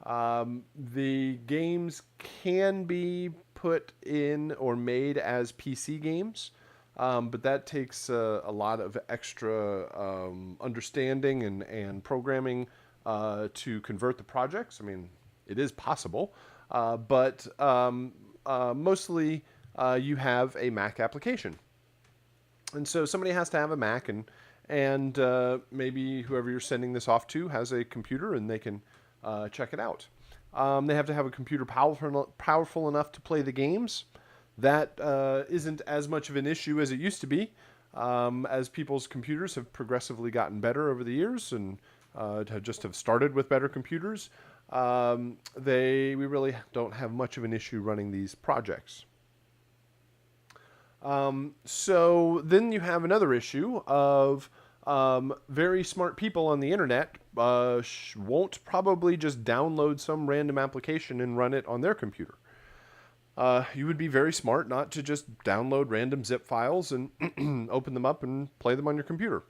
A: The games can be put in or made as PC games, but that takes a lot of extra understanding and programming to convert the projects. I mean, it is possible, but mostly you have a Mac application. And so somebody has to have a Mac, and maybe whoever you're sending this off to has a computer, and they can check it out. They have to have a computer powerful enough to play the games. That isn't as much of an issue as it used to be, as people's computers have progressively gotten better over the years and have started with better computers. We really don't have much of an issue running these projects. So then you have another issue of very smart people on the internet won't probably just download some random application and run it on their computer. You would be very smart not to just download random zip files and open them up and play them on your computer.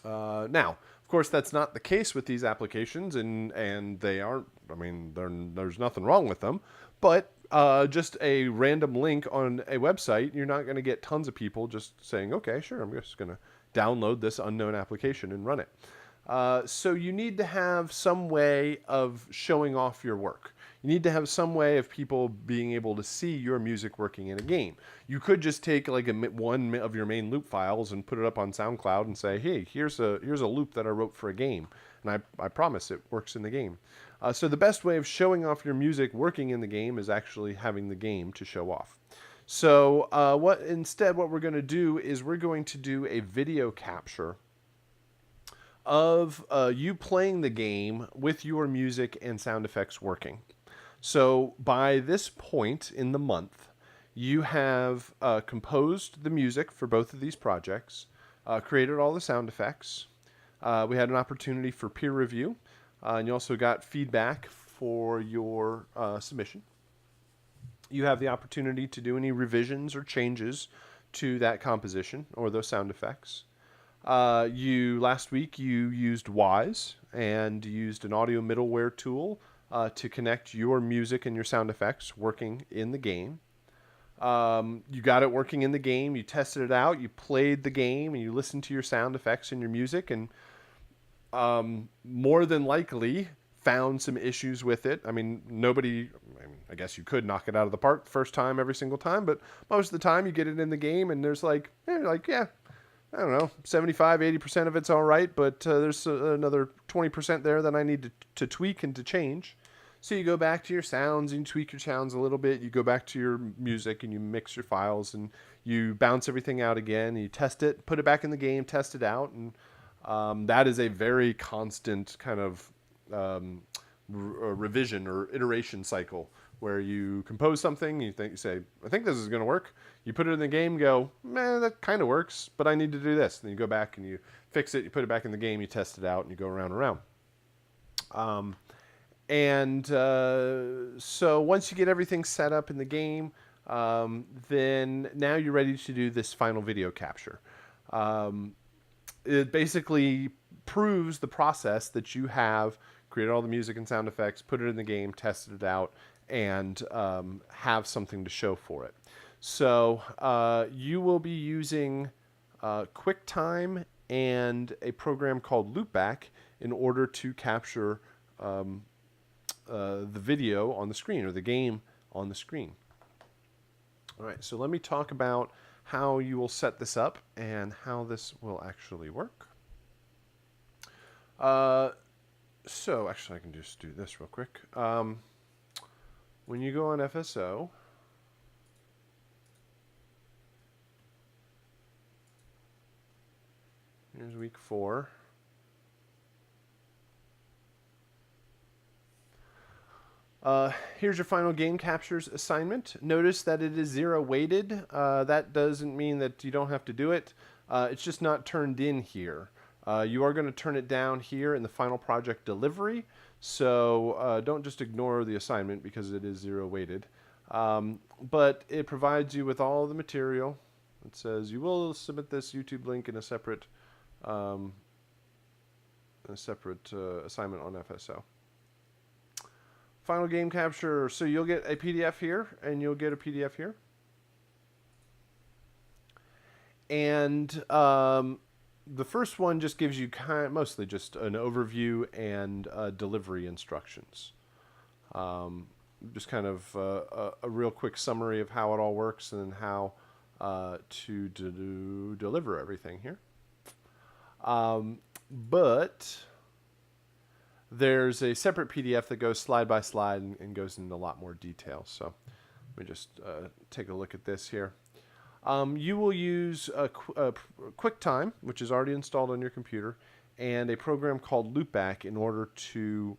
A: Now, of course, that's not the case with these applications, and they aren't. I mean, there's nothing wrong with them, but just a random link on a website, you're not going to get tons of people just saying, okay, sure, I'm just going to download this unknown application and run it. So you need to have some way of showing off your work. You need to have some way of people being able to see your music working in a game. You could just take like one of your main loop files and put it up on SoundCloud and say, hey, here's a loop that I wrote for a game, and I promise it works in the game. So the best way of showing off your music working in the game is actually having the game to show off. So what we're going to do is we're going to do a video capture of you playing the game with your music and sound effects working. So by this point in the month, you have composed the music for both of these projects, created all the sound effects. We had an opportunity for peer review, and you also got feedback for your submission. You have the opportunity to do any revisions or changes to that composition or those sound effects. Last week you used Wise and used an audio middleware tool to connect your music and your sound effects working in the game. You got it working in the game, you tested it out, you played the game, and you listened to your sound effects and your music, and more than likely found some issues with it. I mean, I guess you could knock it out of the park the first time every single time, but most of the time you get it in the game and there's I don't know, 75, 80% of it's all right, but there's another 20% there that I need to tweak and to change. So you go back to your sounds and you tweak your sounds a little bit. You go back to your music and you mix your files and you bounce everything out again. And you test it, put it back in the game, test it out. And that is a very constant kind of revision or iteration cycle where you compose something, you say, I think this is going to work. You put it in the game, go, man, that kind of works, but I need to do this. Then you go back and you fix it, you put it back in the game, you test it out, and you go around and around. So once you get everything set up in the game, then now you're ready to do this final video capture. It basically proves the process that you have created all the music and sound effects, put it in the game, tested it out, and have something to show for it. So you will be using QuickTime and a program called Loopback in order to capture the video on the screen or the game on the screen. All right, so let me talk about how you will set this up and how this will actually work. So actually I can just do this real quick. When you go on FSO, here's week 4. Here's your final game captures assignment. Notice that it is 0 weighted. That doesn't mean that you don't have to do it. It's just not turned in here. You are going to turn it down here in the final project delivery. So don't just ignore the assignment because it is 0 weighted. But it provides you with all the material. It says you will submit this YouTube link in a separate assignment on FSO. Final game capture. So you'll get a PDF here, and you'll get a PDF here. And the first one just gives you mostly just an overview and delivery instructions. Just kind of a real quick summary of how it all works and how to deliver everything here. But there's a separate PDF that goes slide by slide and goes into a lot more detail. So let me just take a look at this here. You will use QuickTime, which is already installed on your computer, and a program called Loopback in order to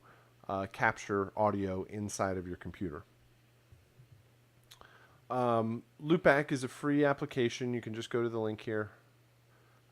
A: capture audio inside of your computer. Loopback is a free application. You can just go to the link here.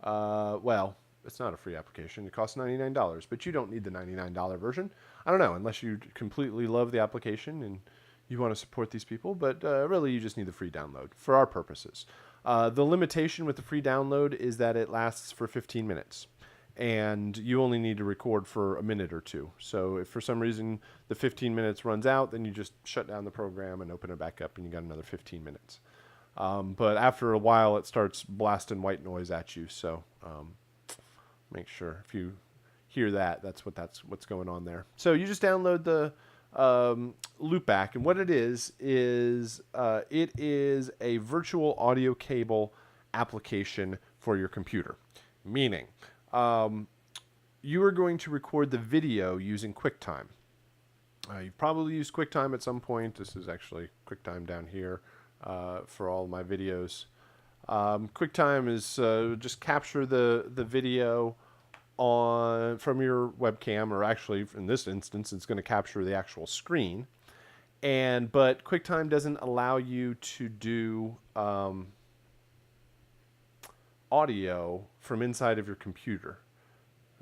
A: Well, it's not a free application. It costs $99, but you don't need the $99 version. I don't know, unless you completely love the application and you want to support these people, but really you just need the free download for our purposes. The limitation with the free download is that it lasts for 15 minutes, and you only need to record for a minute or two. So if for some reason the 15 minutes runs out, then you just shut down the program and open it back up, and you got another 15 minutes. But after a while, it starts blasting white noise at you, so make sure if you hear that, that's what's going on there. So you just download the Loopback, and what it is it is a virtual audio cable application for your computer. Meaning, you are going to record the video using QuickTime. You've probably used QuickTime at some point. This is actually QuickTime down here for all my videos. QuickTime is just capture the video from your webcam, or actually in this instance it's going to capture the actual screen, but QuickTime doesn't allow you to do audio from inside of your computer.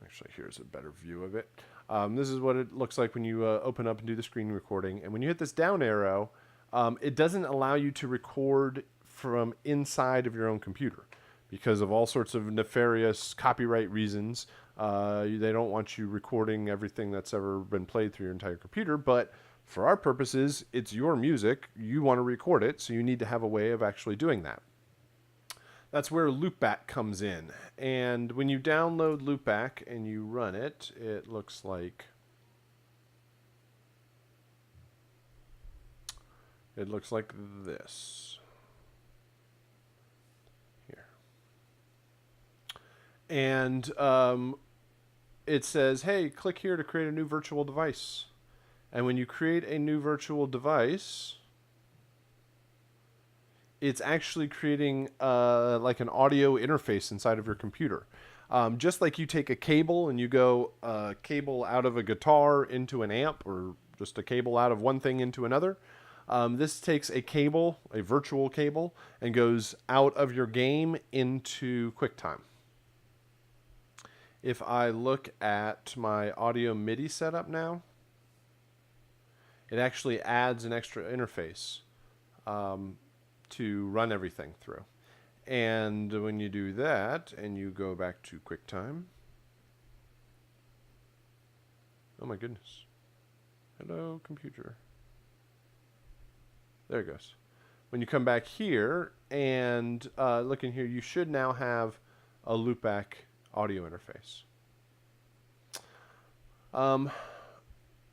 A: Actually, here's a better view of it. This is what it looks like when you open up and do the screen recording, and when you hit this down arrow, it doesn't allow you to record from inside of your own computer because of all sorts of nefarious copyright reasons. They don't want you recording everything that's ever been played through your entire computer, but for our purposes, it's your music. You want to record it, so you need to have a way of actually doing that. That's where Loopback comes in. And when you download Loopback and you run it, it looks like this. Here. And it says, hey, click here to create a new virtual device. And when you create a new virtual device, it's actually creating like an audio interface inside of your computer. Just like you take a cable and you go cable out of a guitar into an amp, or just a cable out of one thing into another. This takes a cable, a virtual cable, and goes out of your game into QuickTime. If I look at my audio MIDI setup now, it actually adds an extra interface to run everything through. And when you do that and you go back to QuickTime, oh my goodness. Hello, computer. There it goes. When you come back here and look in here, you should now have a Loopback audio interface.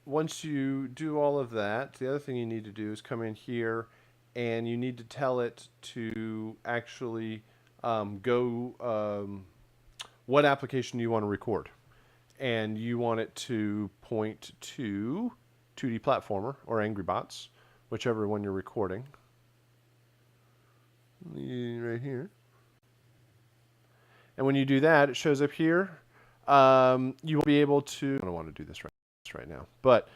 A: Once you do all of that, the other thing you need to do is come in here and you need to tell it to actually go what application do you want to record. and you want it to point to 2D platformer or Angry Bots, whichever one you're recording. Right here. And when you do that, it shows up here. You will be able to, I don't want to do this right now, but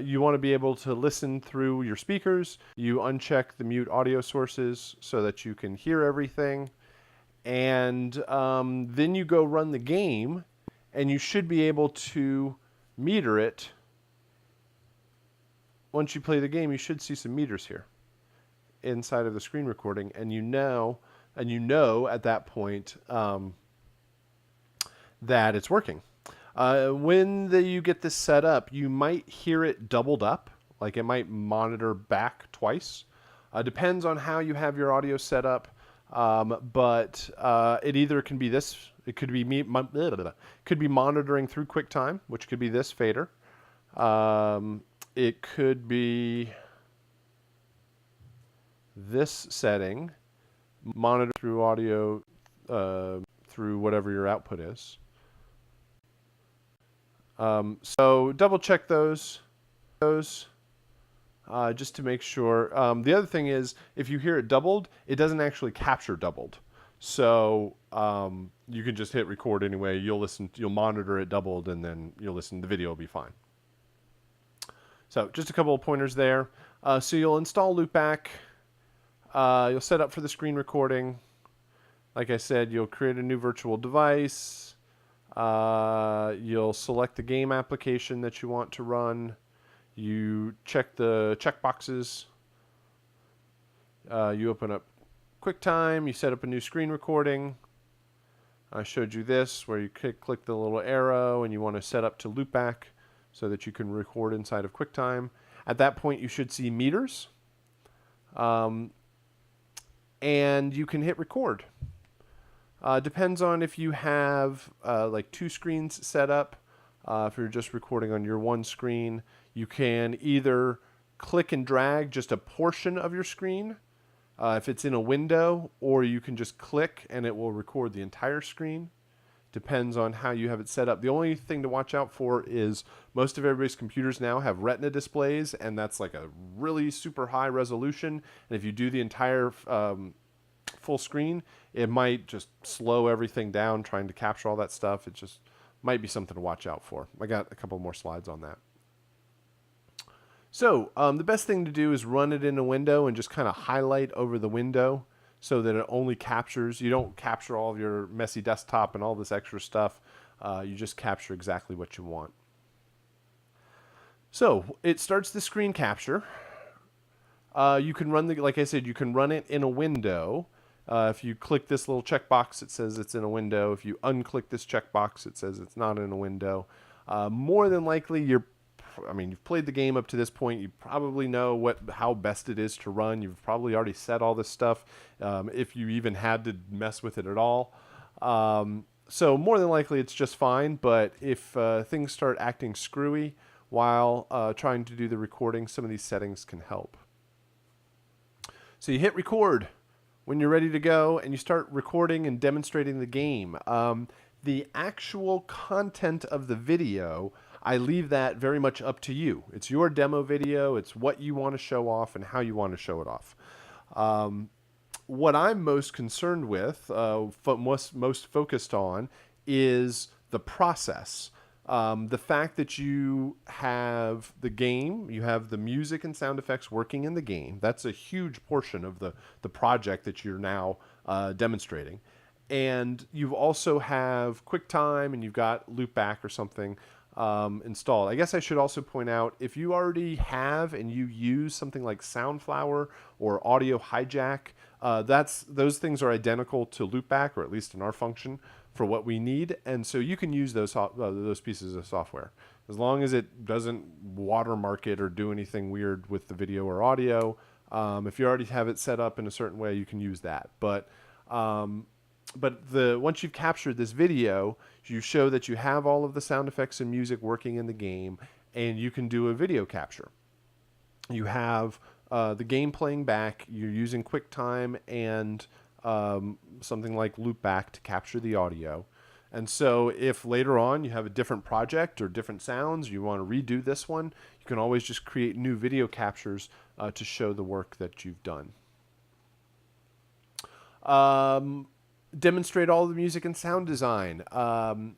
A: you want to be able to listen through your speakers. You uncheck the mute audio sources so that you can hear everything. And then you go run the game, and you should be able to meter it. Once you play the game, you should see some meters here inside of the screen recording, and you know at that point that it's working. When you get this set up, you might hear it doubled up, like it might monitor back twice. Depends on how you have your audio set up, but it either can be this, it could be monitoring through QuickTime, which could be this fader. It could be this setting, monitor through audio through whatever your output is. So double check those just to make sure. The other thing is, if you hear it doubled, it doesn't actually capture doubled. So you can just hit record anyway. You'll monitor it doubled, and then you'll listen. The video will be fine. So just a couple of pointers there. So you'll install Loopback. You'll set up for the screen recording. Like I said, you'll create a new virtual device. You'll select the game application that you want to run. You check the checkboxes. You open up QuickTime. You set up a new screen recording. I showed you this where you click the little arrow and you want to set up to Loopback so that you can record inside of QuickTime. At that point, you should see meters. And you can hit record. Depends on if you have like 2 screens set up. If you're just recording on your one screen, you can either click and drag just a portion of your screen if it's in a window, or you can just click and it will record the entire screen. Depends on how you have it set up. The only thing to watch out for is most of everybody's computers now have Retina displays, and that's like a really super high resolution. And if you do the entire full screen, it might just slow everything down trying to capture all that stuff. It just might be something to watch out for. I got a couple more slides on that. So the best thing to do is run it in a window and just kind of highlight over the window so that it only captures. You don't capture all of your messy desktop and all this extra stuff. You just capture exactly what you want. So it starts the screen capture. You can run like I said, you can run it in a window. If you click this little checkbox, it says it's in a window. If you unclick this checkbox, it says it's not in a window. More than likely, you've played the game up to this point. You probably know how best it is to run. You've probably already set all this stuff, if you even had to mess with it at all. So more than likely, it's just fine. But if things start acting screwy while trying to do the recording, some of these settings can help. So you hit record when you're ready to go, and you start recording and demonstrating the game. The actual content of the video, I leave that very much up to you. It's your demo video. It's what you want to show off and how you want to show it off. What I'm most concerned with, most focused on, is the process. The fact that you have the game, you have the music and sound effects working in the game. That's a huge portion of the project that you're now demonstrating. And you also have QuickTime, and you've got Loopback or something installed. I guess I should also point out, if you already have and you use something like Soundflower or Audio Hijack, those things are identical to Loopback, or at least in our function, for what we need. And so you can use those pieces of software. As long as it doesn't watermark it or do anything weird with the video or audio. If you already have it set up in a certain way, you can use that. But once you've captured this video, you show that you have all of the sound effects and music working in the game, and you can do a video capture. You have the game playing back. You're using QuickTime and something like Loopback to capture the audio, And so if later on you have a different project or different sounds, you want to redo this one, you can always just create new video captures to show the work that you've done. Demonstrate all the music and sound design. The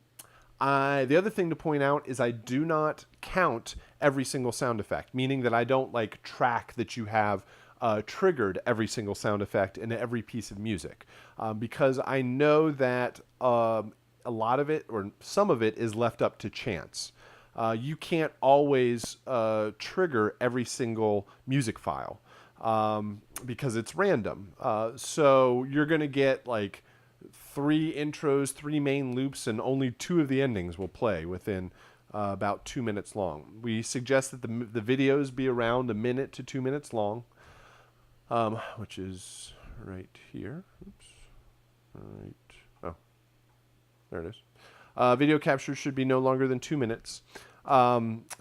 A: other thing to point out is I do not count every single sound effect, meaning that I don't like track that you have triggered every single sound effect in every piece of music, because I know that a lot of it or some of it is left up to chance. You can't always trigger every single music file because it's random. So you're going to get like 3 intros, 3 main loops, and only 2 of the endings will play within about 2 minutes long. We suggest that the videos be around 1 minute to 2 minutes long, which is right here. Oops. Right. Oh, there it is. Video capture should be no longer than 2 minutes.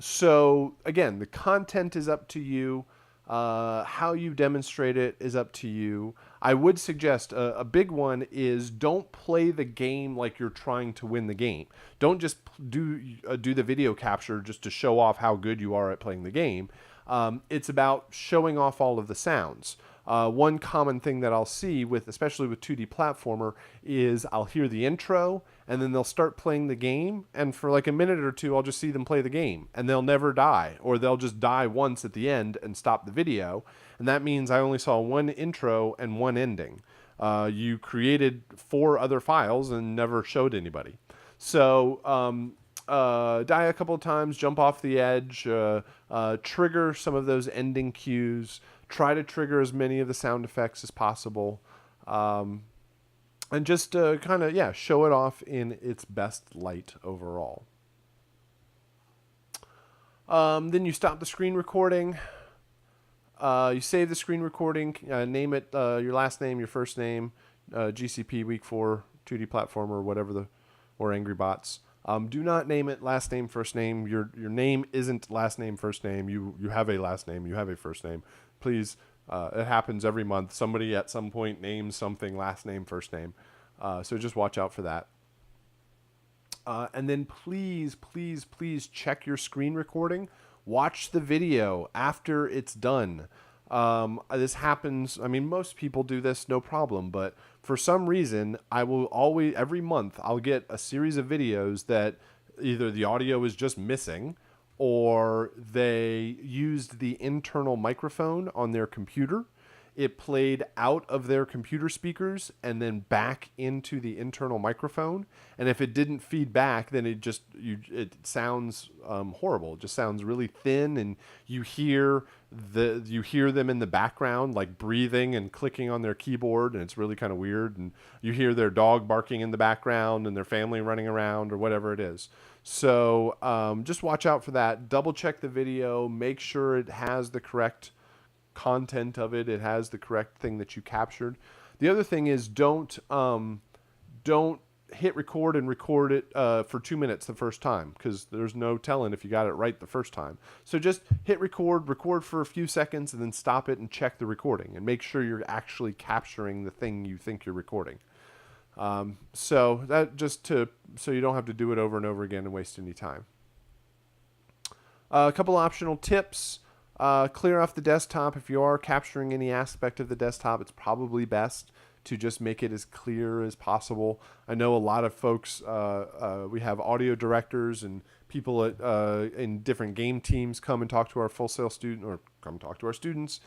A: So again, the content is up to you. How you demonstrate it is up to you. I would suggest a big one is don't play the game like you're trying to win the game. Don't just do the video capture just to show off how good you are at playing the game. It's about showing off all of the sounds. One common thing that I'll see especially with 2D platformer, is I'll hear the intro and then they'll start playing the game, and for like a minute or two I'll just see them play the game and they'll never die, or they'll just die once at the end and stop the video, and that means I only saw 1 intro and 1 ending. You created 4 other files and never showed anybody. So die a couple of times, jump off the edge, trigger some of those ending cues, try to trigger as many of the sound effects as possible, and just kind of, show it off in its best light overall. Then you stop the screen recording. You save the screen recording, name it your last name, your first name, GCP Week4 2D platformer, whatever or Angry Bots. Do not name it last name, first name. Your name isn't last name, first name. You have a last name. You have a first name. Please, it happens every month. Somebody at some point names something last name, first name. So just watch out for that. And then please, please, please check your screen recording. Watch the video after it's done. This happens, I mean, most people do this, no problem, but for some reason, I will always, every month, I'll get a series of videos that either the audio is just missing or they used the internal microphone on their computer. It played out of their computer speakers and then back into the internal microphone. And if it didn't feed back, then it sounds horrible. It just sounds really thin, and you hear them in the background, like breathing and clicking on their keyboard, and it's really kind of weird. And you hear their dog barking in the background and their family running around or whatever it is. So just watch out for that. Double check the video. Make sure it has the correct content of it. It has the correct thing that you captured. The other thing is don't hit record and record it for 2 minutes the first time, because there's no telling if you got it right the first time. So just hit record for a few seconds, and then stop it and check the recording and make sure you're actually capturing the thing you think you're recording. So that so you don't have to do it over and over again and waste any time. A couple optional tips. Clear off the desktop. If you are capturing any aspect of the desktop, it's probably best to just make it as clear as possible. I know a lot of folks, we have audio directors and people in different game teams come and talk to our Full Sail student, or come talk to our students,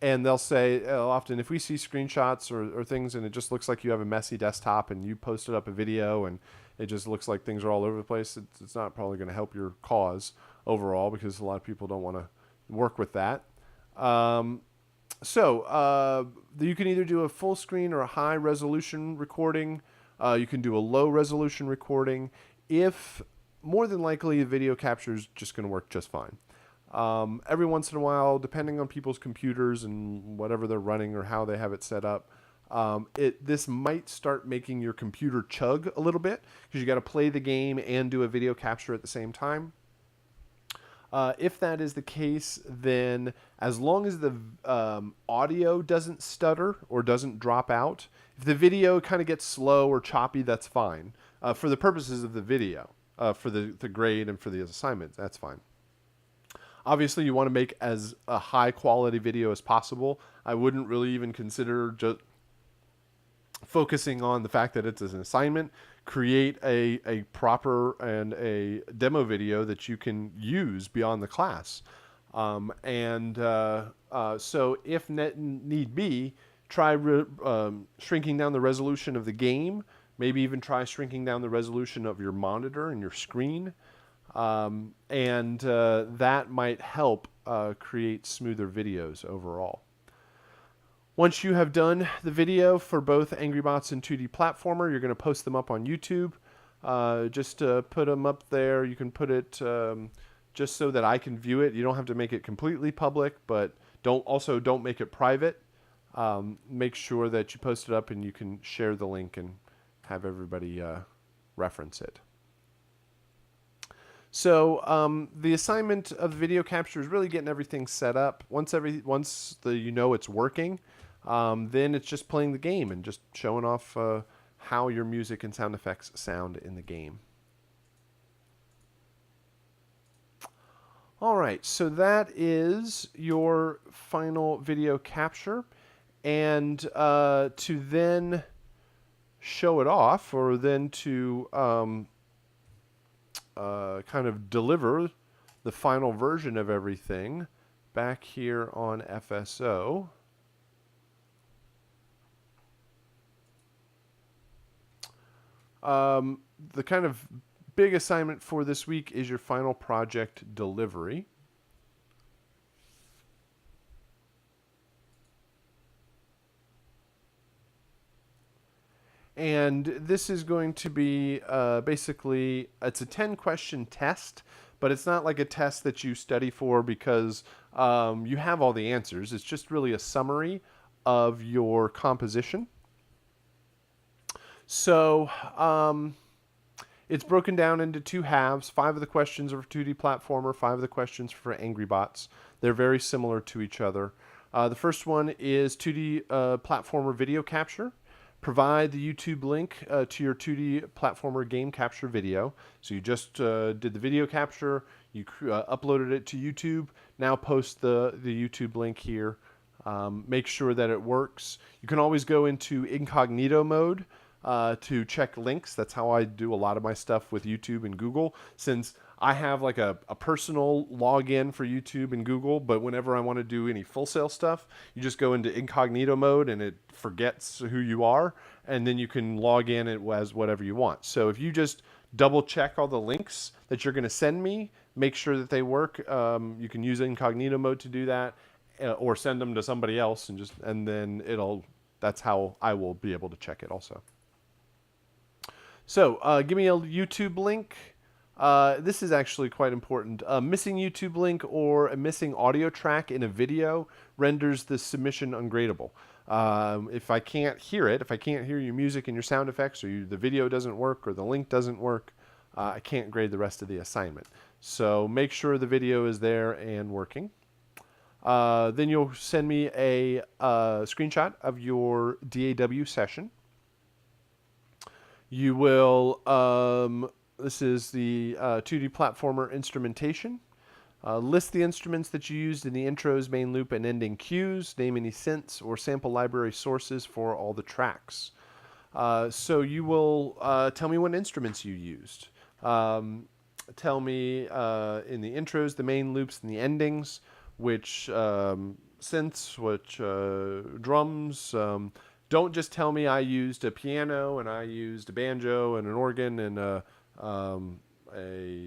A: and they'll say often, if we see screenshots or things and it just looks like you have a messy desktop and you posted up a video and it just looks like things are all over the place, it's not probably going to help your cause overall, because a lot of people don't want to work with that. So you can either do a full screen or a high resolution recording. You can do a low resolution recording. If more than likely the video capture is just going to work just fine. Every once in a while, depending on people's computers and whatever they're running or how they have it set up, this might start making your computer chug a little bit, because you got to play the game and do a video capture at the same time. If that is the case, then as long as the audio doesn't stutter or doesn't drop out, If the video kind of gets slow or choppy, that's fine. For the purposes of the video, for the grade and for the assignment, that's fine. Obviously, you want to make as a high quality video as possible. I wouldn't really even consider just focusing on the fact that it's an assignment. Create a proper and a demo video that you can use beyond the class. So if need be, try shrinking down the resolution of the game. Maybe even try shrinking down the resolution of your monitor and your screen. That might help create smoother videos overall. Once you have done the video for both Angry Bots and 2D Platformer, you're going to post them up on YouTube. Just put them up there. You can put it just so that I can view it. You don't have to make it completely public, but don't make it private. Make sure that you post it up and you can share the link and have everybody reference it. So the assignment of the video capture is really getting everything set up. Once it's working, then it's just playing the game and just showing off how your music and sound effects sound in the game. All right, so that is your final video capture. And to then show it off, or then to kind of deliver the final version of everything back here on FSO. The kind of big assignment for this week is your final project delivery. And this is going to be basically, it's a 10-question test, but it's not like a test that you study for because you have all the answers. It's just really a summary of your composition. So it's broken down into two halves. 5 of the questions are for 2D Platformer, 5 of the questions for Angry Bots. They're very similar to each other. The first one is 2D Platformer video capture. Provide the YouTube link to your 2D Platformer game capture video. So you just did the video capture, you uploaded it to YouTube, now post the YouTube link here. Make sure that it works. You can always go into incognito mode to check links. That's how I do a lot of my stuff with YouTube and Google, since I have like a personal login for YouTube and Google, but whenever I want to do any Full Sail stuff, you just go into incognito mode and it forgets who you are, and then you can log in as whatever you want. So if you just double check all the links that you're going to send me, make sure that they work. You can use incognito mode to do that, or send them to somebody else, and then that's how I will be able to check it also. So give me a YouTube link. This is actually quite important. A missing YouTube link or a missing audio track in a video renders the submission ungradable. If I can't hear it, if I can't hear your music and your sound effects, or the video doesn't work, or the link doesn't work, I can't grade the rest of the assignment. So make sure the video is there and working. Then you'll send me a screenshot of your DAW session. You will, this is the 2D Platformer instrumentation. List the instruments that you used in the intros, main loop, and ending cues. Name any synths or sample library sources for all the tracks. So you will tell me what instruments you used. Tell me in the intros, the main loops, and the endings, which synths, which drums. Don't just tell me I used a piano and I used a banjo and an organ and a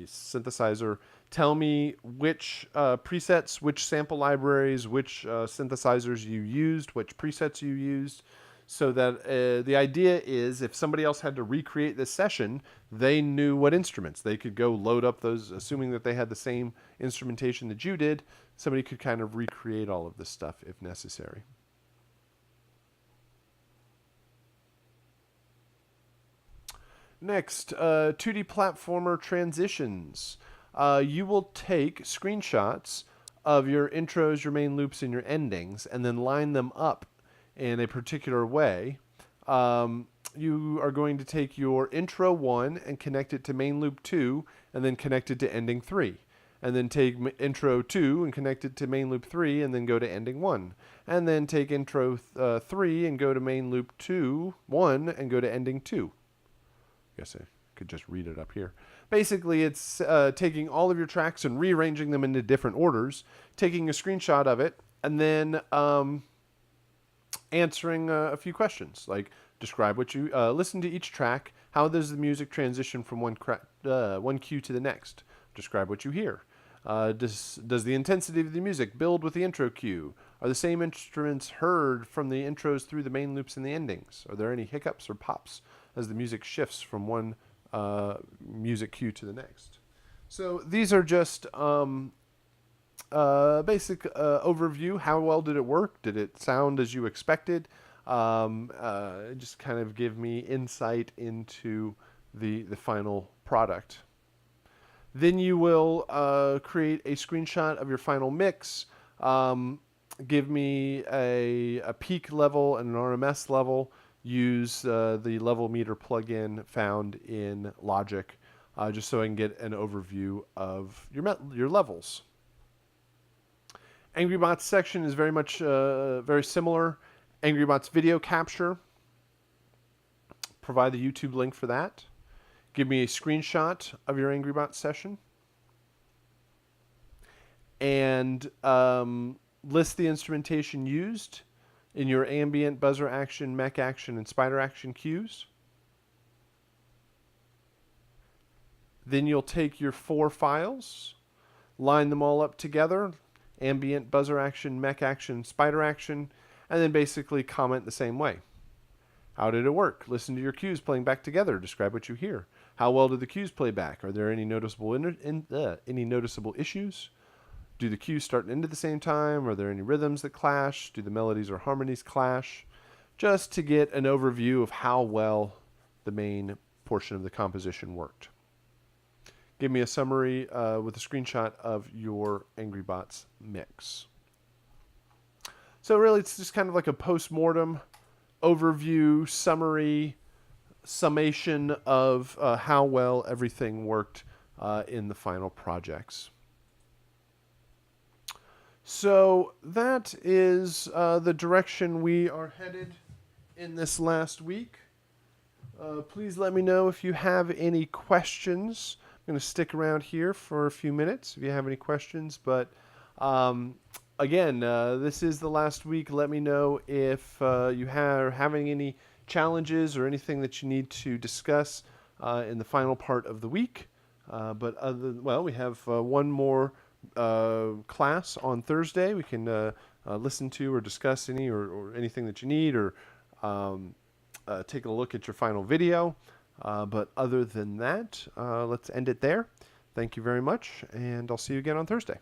A: synthesizer. Tell me which presets, which sample libraries, which synthesizers you used, which presets you used, so that the idea is if somebody else had to recreate this session, they knew what instruments. They could go load up those, assuming that they had the same instrumentation that you did, somebody could kind of recreate all of this stuff if necessary. Next, 2D Platformer transitions. You will take screenshots of your intros, your main loops, and your endings, and then line them up in a particular way you are going to take your intro 1 and connect it to main loop 2, and then connect it to ending 3. And then take intro 2 and connect it to main loop 3, and then go to ending 1. And then take intro 3 and go to main loop 1, and go to ending 2. I guess I could just read it up here. Basically, it's taking all of your tracks and rearranging them into different orders, taking a screenshot of it, and then answering a few questions, like describe what you listen to each track. How does the music transition from one cue to the next? Describe what you hear. Does the intensity of the music build with the intro cue? Are the same instruments heard from the intros through the main loops and the endings? Are there any hiccups or pops as the music shifts from one music cue to the next? So these are just basic overview. How well did it work? Did it sound as you expected? Just kind of give me insight into the final product. Then you will create a screenshot of your final mix. Give me a peak level and an RMS level. Use the level meter plugin found in Logic, just so I can get an overview of your levels. AngryBots section is very much very similar. AngryBots video capture. Provide the YouTube link for that. Give me a screenshot of your AngryBots session. And list the instrumentation used in your ambient, buzzer action, mech action, and spider action cues. Then you'll take your 4 files, line them all up together, ambient, buzzer action, mech action, spider action, and then basically comment the same way. How did it work? Listen to your cues playing back together. Describe what you hear. How well did the cues play back? Are there any noticeable issues? Do the cues start and end at the same time? Are there any rhythms that clash? Do the melodies or harmonies clash? Just to get an overview of how well the main portion of the composition worked. Give me a summary with a screenshot of your AngryBots mix. So really, it's just kind of like a post-mortem overview, summary, summation of how well everything worked in the final projects. So that is the direction we are headed in this last week. Please let me know if you have any questions. I'm going to stick around here for a few minutes if you have any questions. But again, this is the last week. Let me know if you are having any challenges or anything that you need to discuss in the final part of the week. But we have one more class on Thursday. We can listen to or discuss any or anything that you need, or take a look at your final video. But other than that, let's end it there. Thank you very much, and I'll see you again on Thursday.